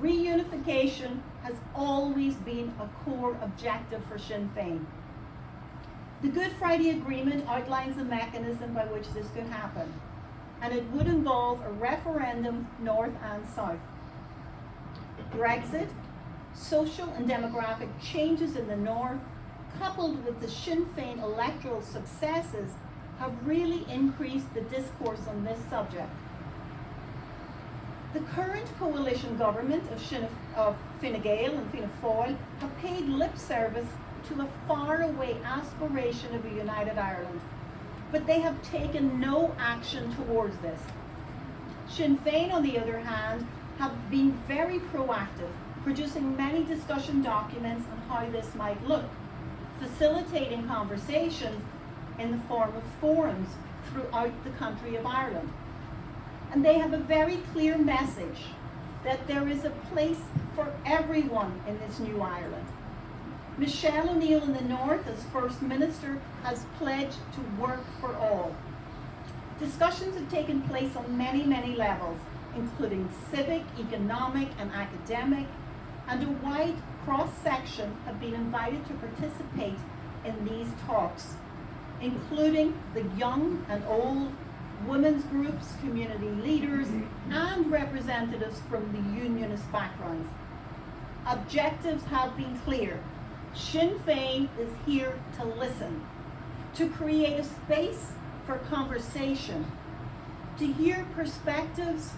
Reunification has always been a core objective for Sinn Fein. The Good Friday Agreement outlines the mechanism by which this could happen, and it would involve a referendum north and south. Brexit, social and demographic changes in the north, coupled with the Sinn Fein electoral successes, have really increased the discourse on this subject. The current coalition government of Fine Gael and Fianna Fáil have paid lip service to a faraway aspiration of a united Ireland, but they have taken no action towards this. Sinn Fein, on the other hand, have been very proactive, producing many discussion documents on how this might look, facilitating conversations in the form of forums throughout the country of Ireland. And they have a very clear message that there is a place for everyone in this new Ireland. Michelle O'Neill in the North, as First Minister, has pledged to work for all. Discussions have taken place on many, many levels, including civic, economic, and academic, and a wide cross-section have been invited to participate in these talks, including the young and old, women's groups, community leaders, and representatives from the Unionist backgrounds. Objectives have been clear. Sinn Fein is here to listen, to create a space for conversation, to hear perspectives,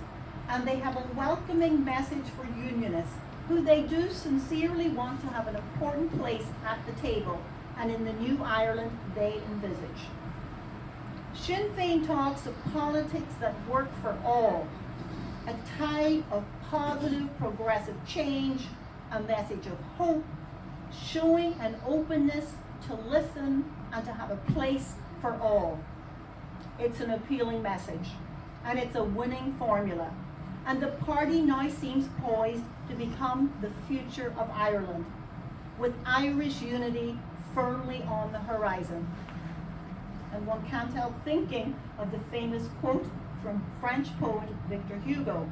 and they have a welcoming message for Unionists, who they do sincerely want to have an important place at the table and in the new Ireland they envisage. Sinn Fein talks of politics that work for all, a tide of positive progressive change, a message of hope, showing an openness to listen and to have a place for all. It's an appealing message, and it's a winning formula. And the party now seems poised to become the future of Ireland, with Irish unity firmly on the horizon. And one can't help thinking of the famous quote from French poet Victor Hugo: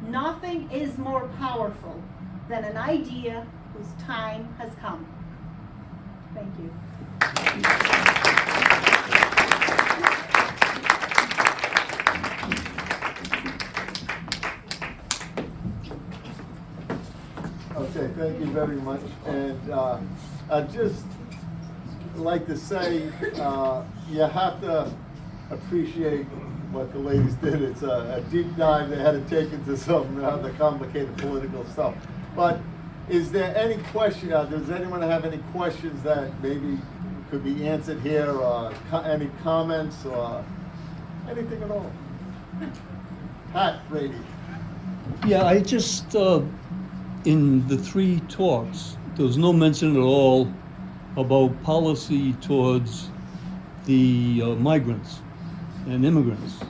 "Nothing is more powerful than an idea whose time has come." Thank you. Okay, thank you very much. And I'd just like to say, you have to appreciate what the ladies did. It's a deep dive they had to take into some rather complicated political stuff. But is there any question, does anyone have any questions that maybe could be answered here, or any comments, or anything at all? Pat Brady. Yeah, I just, in the three talks, there was no mention at all about policy towards the migrants and immigrants.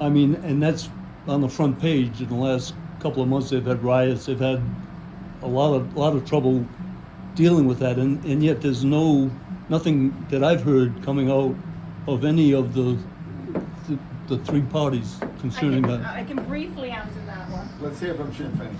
I mean, and that's on the front page. In the last couple of months, they've had riots. They've had a lot of trouble dealing with that, and yet there's nothing that I've heard coming out of any of the the three parties concerning that. I can briefly answer that one. Let's hear from Sinn Fein.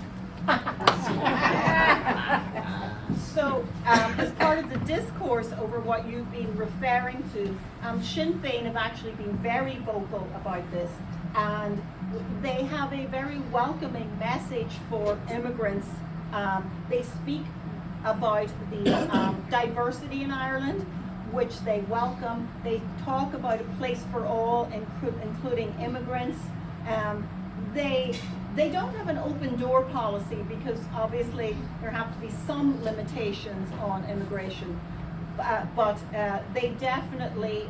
So, as part of the discourse over what you've been referring to, Sinn Féin have actually been very vocal about this, and they have a very welcoming message for immigrants. They speak about the diversity in Ireland, which they welcome. They talk about a place for all, including immigrants. They don't have an open door policy because obviously there have to be some limitations on immigration, but they definitely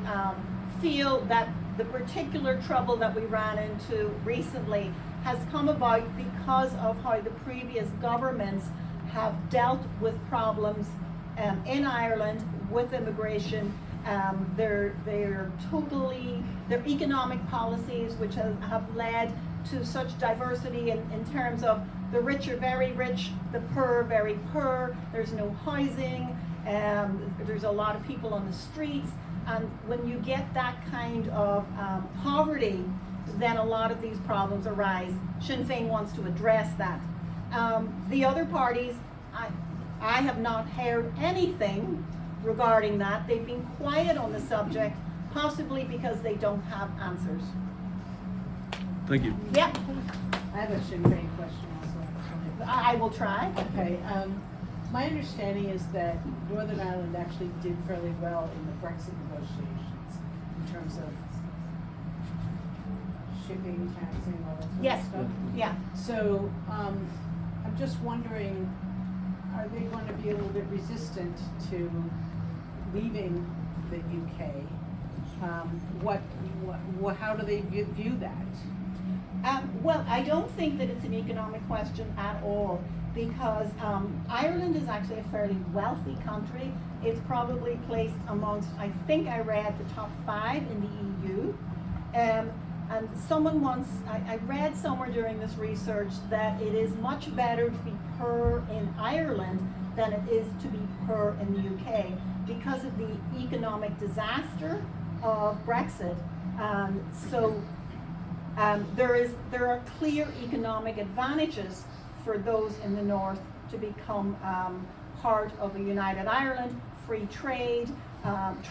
feel that the particular trouble that we ran into recently has come about because of how the previous governments have dealt with problems in Ireland with immigration. Their economic policies, which have led to such diversity in terms of the rich are very rich, the poor are very poor, there's no housing, there's a lot of people on the streets, and when you get that kind of poverty, then a lot of these problems arise. Sinn Féin wants to address that. The other parties, I have not heard anything regarding that. They've been quiet on the subject, possibly because they don't have answers. Thank you. Yeah, I have a Sinn Féin question also. I will try. Okay, my understanding is that Northern Ireland actually did fairly well in the Brexit negotiations in terms of shipping, taxing, all that sort Yes, of stuff. yeah. So, I'm just wondering, are they going to be a little bit resistant to leaving the UK? How do they view that? Well, I don't think that it's an economic question at all, because Ireland is actually a fairly wealthy country. It's probably placed amongst, I think I read, the top 5 in the EU. And someone once, I read somewhere during this research that it is much better to be poor in Ireland than it is to be poor in the UK because of the economic disaster of Brexit. There are clear economic advantages for those in the north to become part of a united Ireland, free trade,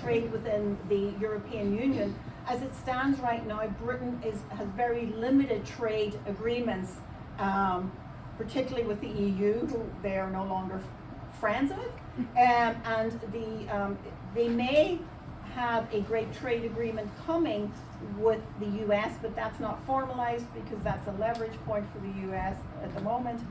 trade within the European Union. As it stands right now, Britain has very limited trade agreements, particularly with the EU, who they are no longer friends with, and they may have a great trade agreement coming with the US, but that's not formalized because that's a leverage point for the US at the moment.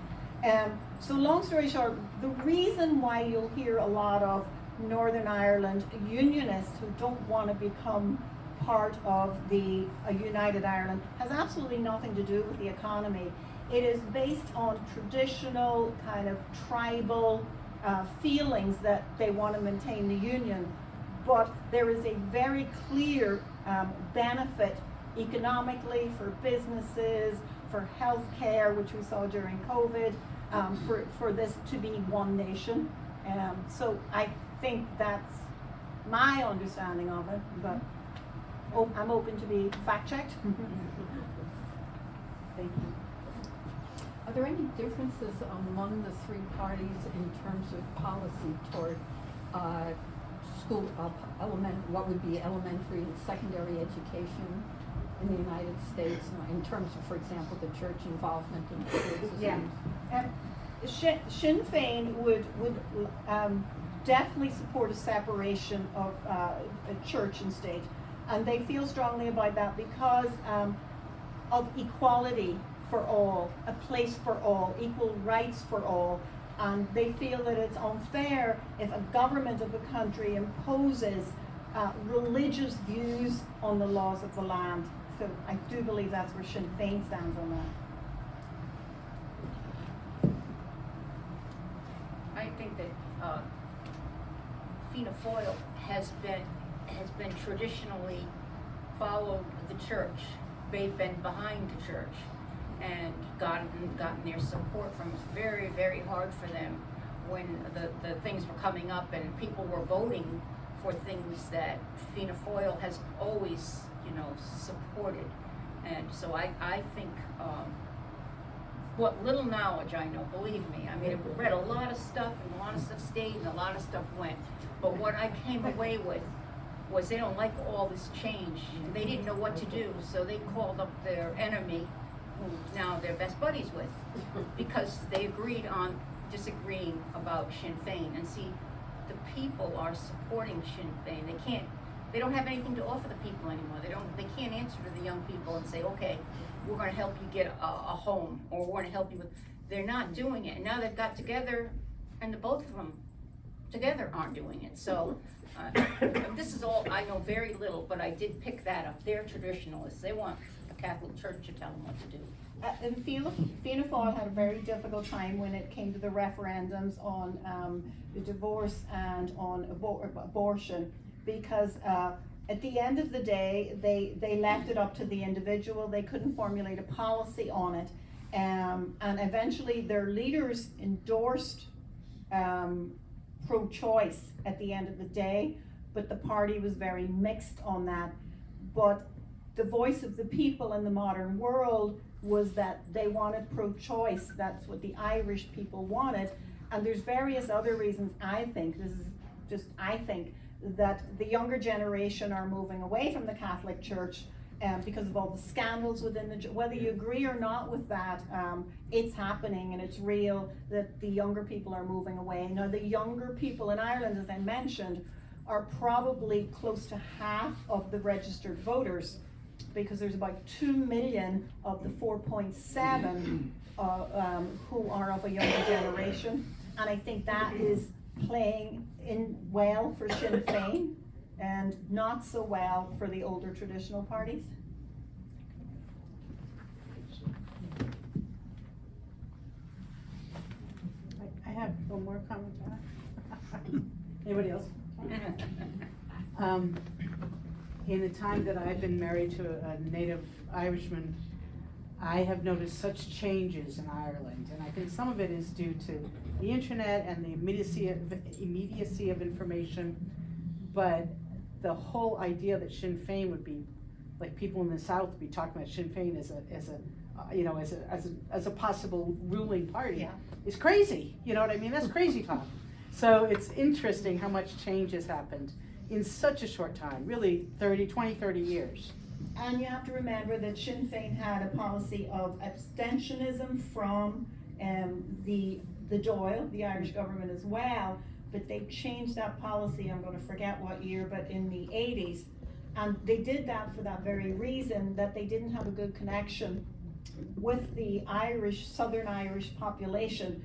So long story short, the reason why you'll hear a lot of Northern Ireland Unionists who don't want to become part of a united Ireland has absolutely nothing to do with the economy. It is based on traditional kind of tribal feelings that they want to maintain the union. But there is a very clear benefit economically for businesses, for healthcare, which we saw during COVID, for this to be one nation. So I think that's my understanding of it, but I'm open to be fact-checked. Thank you. Are there any differences among the three parties in terms of policy toward school, what would be elementary and secondary education in the United States, in terms of, for example, the church involvement in schools? Yeah. Sinn Féin would definitely support a separation of church and state. And they feel strongly about that because of equality for all, a place for all, equal rights for all. And they feel that it's unfair if a government of a country imposes religious views on the laws of the land. So I do believe that's where Sinn Féin stands on that. I think that Fianna Fáil has been traditionally followed the church. They've been behind the church and gotten their support from it. It's very, very hard for them when the things were coming up and people were voting for things that Fianna Fáil has always, supported. And so I think, what little knowledge I know, believe me, I mean, I've read a lot of stuff, and a lot of stuff stayed, and a lot of stuff went. But what I came away with was they don't like all this change. They didn't know what to do, so they called up their enemy, who now they're best buddies with, because they agreed on disagreeing about Sinn Fein. And see, the people are supporting Sinn Fein. They don't have anything to offer the people anymore. They can't answer to the young people and say, okay, we're gonna help you get a home, or we're gonna help you with, they're not doing it. And now they've got together, and the both of them together aren't doing it. So, this is all, I know very little, but I did pick that up. They're traditionalists. They want the Catholic Church to tell them what to do. And Fianna Fáil had a very difficult time when it came to the referendums on the divorce and on abortion, because at the end of the day, they left it up to the individual. They couldn't formulate a policy on it, and eventually their leaders endorsed pro-choice at the end of the day, but the party was very mixed on that. But the voice of the people in the modern world was that they wanted pro-choice. That's what the Irish people wanted. And there's various other reasons, I think, this is just, I think, that the younger generation are moving away from the Catholic Church because of all the scandals within the, whether you agree or not with that, it's happening and it's real that the younger people are moving away. Now, the younger people in Ireland, as I mentioned, are probably close to half of the registered voters, because there's about 2 million of the 4.7 who are of a younger generation. And I think that is playing in well for Sinn Fein and not so well for the older traditional parties. I have one more comment on that. Anybody else? In the time that I've been married to a native Irishman, I have noticed such changes in Ireland, and I think some of it is due to the internet and the immediacy of information. But the whole idea that Sinn Fein would be, like, people in the South would be talking about Sinn Fein as a possible ruling party, Yeah. is crazy. You know what I mean? That's crazy talk. So it's interesting how much change has happened in such a short time, really 30 years. And you have to remember that Sinn Fein had a policy of abstentionism from the Dáil, the Irish government as well, but they changed that policy, I'm going to forget what year, but in the 80s. And they did that for that very reason, that they didn't have a good connection with the Irish, Southern Irish population.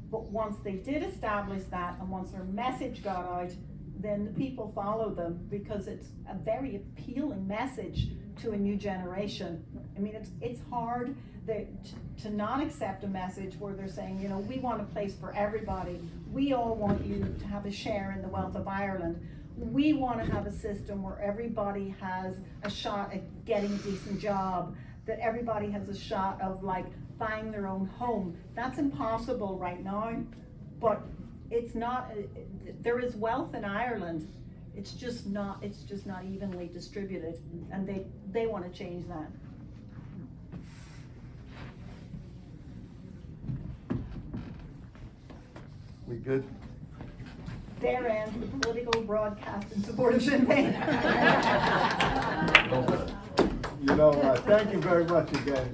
But once they did establish that, and once their message got out, then the people followed them, because it's a very appealing message to a new generation. I mean, it's hard to not accept a message where they're saying, you know, we want a place for everybody. We all want you to have a share in the wealth of Ireland. We want to have a system where everybody has a shot at getting a decent job, that everybody has a shot of, like, buying their own home. That's impossible right now, but it's not, there is wealth in Ireland. It's just not evenly distributed, and they want to change that. We good? There ends the political broadcast in support of Sinn Fein. You know, thank you very much again.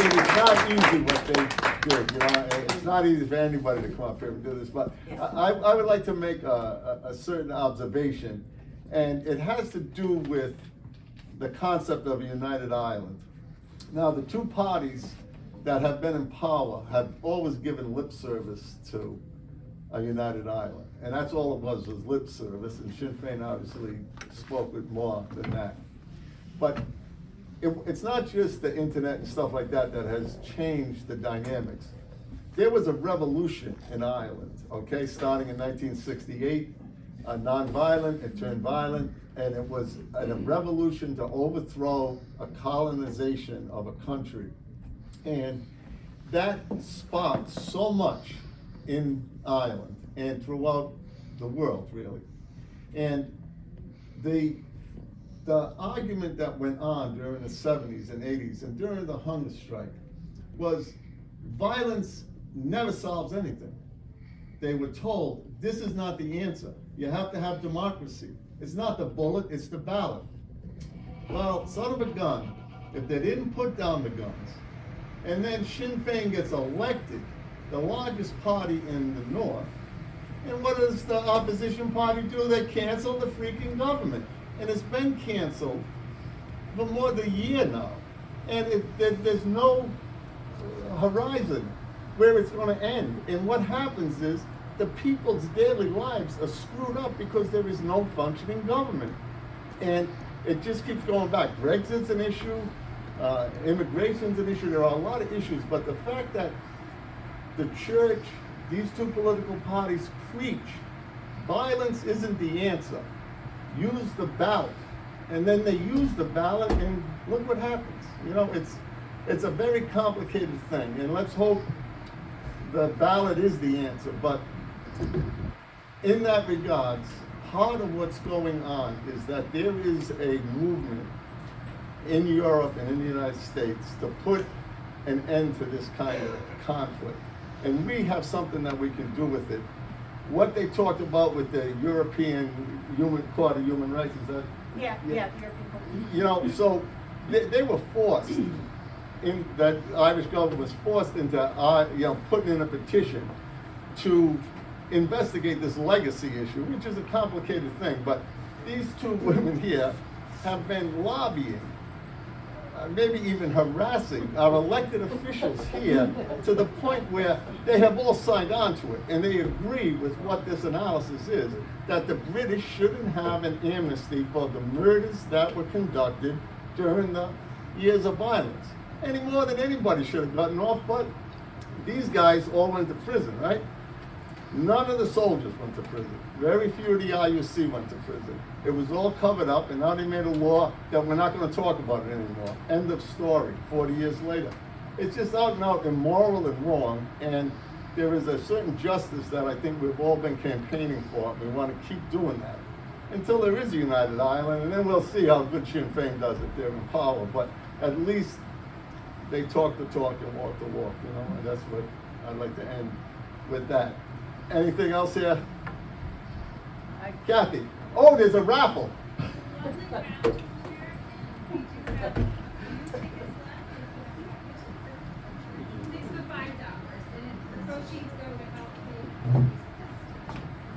It is not easy what they did, you know. It's not easy for anybody to come up here and do this, but I would like to make a certain observation, and it has to do with the concept of a united Ireland. Now, the two parties that have been in power have always given lip service to a united Ireland, and that's all it was lip service, and Sinn Fein obviously spoke with more than that. But it's not just the internet and stuff like that that has changed the dynamics. There was a revolution in Ireland, okay, starting in 1968, non-violent, it turned violent, and it was a revolution to overthrow a colonization of a country. And that sparked so much in Ireland and throughout the world, really. And the the argument that went on during the 70s and 80s and during the hunger strike was violence never solves anything. They were told, this is not the answer. You have to have democracy. It's not the bullet, it's the ballot. Well, son of a gun, if they didn't put down the guns, and then Sinn Fein gets elected, the largest party in the North, and what does the opposition party do? They cancel the freaking government. And it's been canceled for more than a year now. And there's no horizon where it's going to end. And what happens is the people's daily lives are screwed up because there is no functioning government. And it just keeps going back. Brexit's an issue, immigration's an issue. There are a lot of issues, but the fact that the church, these two political parties preach violence isn't the answer. Use the ballot. And then they use the ballot and look what happens. You know, it's a very complicated thing. And let's hope the ballot is the answer. But in that regards, part of what's going on is that there is a movement in Europe and in the United States to put an end to this kind of conflict. And we have something that we can do with it. What they talked about with the European Court of Human Rights is that, Yeah, European Court. you know, so they were forced, in that Irish government was forced into, putting in a petition to investigate this legacy issue, which is a complicated thing. But these two women here have been lobbying, maybe even harassing our elected officials here to the point where they have all signed on to it, and they agree with what this analysis is, that the British shouldn't have an amnesty for the murders that were conducted during the years of violence, any more than anybody should have gotten off. But these guys all went to prison, right? None of the soldiers went to prison. Very few of the IUC went to prison. It was all covered up, and now they made a law that we're not going to talk about it anymore. End of story, 40 years later. It's just out and out immoral and wrong, and there is a certain justice that I think we've all been campaigning for. We want to keep doing that until there is a united Ireland, and then we'll see how good Sinn Fein does if they're in power. But at least they talk the talk and walk the walk, you know, and that's what I'd like to end with that. Anything else here? Kathy. Oh, there's a raffle.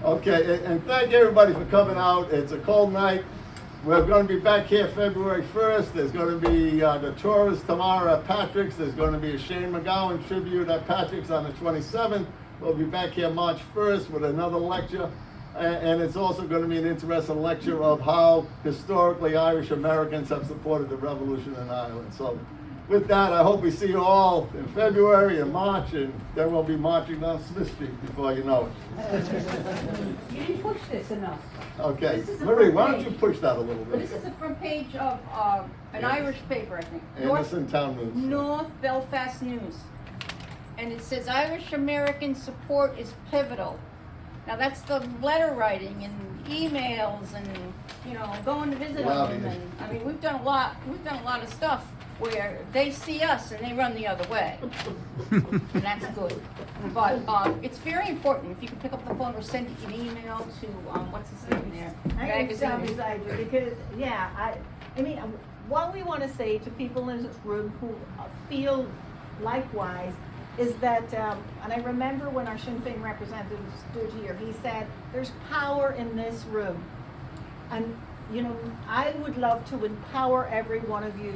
Okay, and thank everybody for coming out. It's a cold night. We're going to be back here February 1st. There's going to be the tourists tomorrow at Patrick's. There's going to be a Shane McGowan tribute at Patrick's on the 27th. We'll be back here March 1st with another lecture. And it's also going to be an interesting lecture of how historically Irish Americans have supported the revolution in Ireland. So with that, I hope we see you all in February and March, and then we'll be marching down Smith Street before you know it. You didn't push this enough. Okay, This is the Marie, front why don't page. you push that a little But bit? this is the front page of an Irish paper, I think. Anderson Town News. North Belfast News. And it says Irish American support is pivotal. Now that's the letter writing and emails and, you know, going to visit Lobbying. them. And, I mean, we've done a lot of stuff where they see us and they run the other way. And that's good. But it's very important. If you can pick up the phone or send an email to, what's his name there? I can stop Magazine. beside you because, I mean, what we want to say to people in this room who feel likewise is that, and I remember when our Sinn Féin representative stood here, he said, there's power in this room. And, you know, I would love to empower every one of you.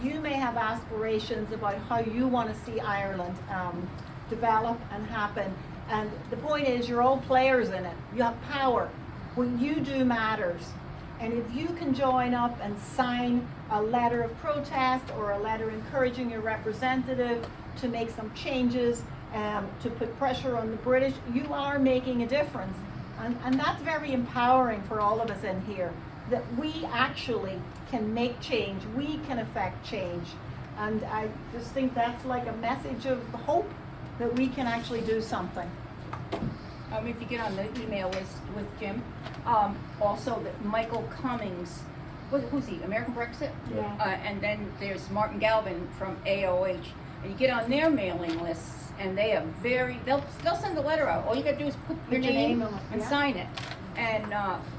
You may have aspirations about how you want to see Ireland develop and happen. And the point is, you're all players in it. You have power. What you do matters. And if you can join up and sign a letter of protest or a letter encouraging your representative to make some changes, to put pressure on the British, you are making a difference. And that's very empowering for all of us in here, that we actually can make change, we can affect change. And I just think that's like a message of hope that we can actually do something. If you get on the email list with Jim, also that Michael Cummings, who's he, American Brexit? Yeah. And then there's Martin Galvin from AOH, and you get on their mailing lists, and they are they'll send a letter out. All you gotta do is put your name on it, and yeah. sign it, and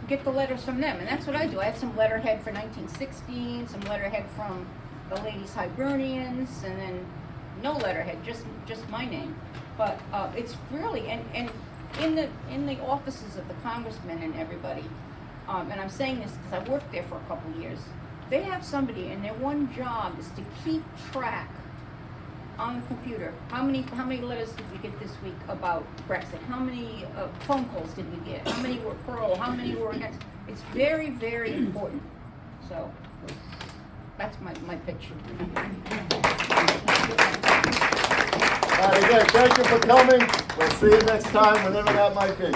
get the letters from them. And that's what I do. I have some letterhead for 1916, some letterhead from the Ladies Hibernians, and then no letterhead, just my name. But it's really, and in the offices of the congressmen and everybody, and I'm saying this because I worked there for a couple of years, they have somebody, and their one job is to keep track on the computer. How many letters did we get this week about Brexit? How many phone calls did we get? How many were pro? How many were against? It's very, very important. So that's my pitch. All right, again, thank you for coming. We'll see you next time, whenever that might be.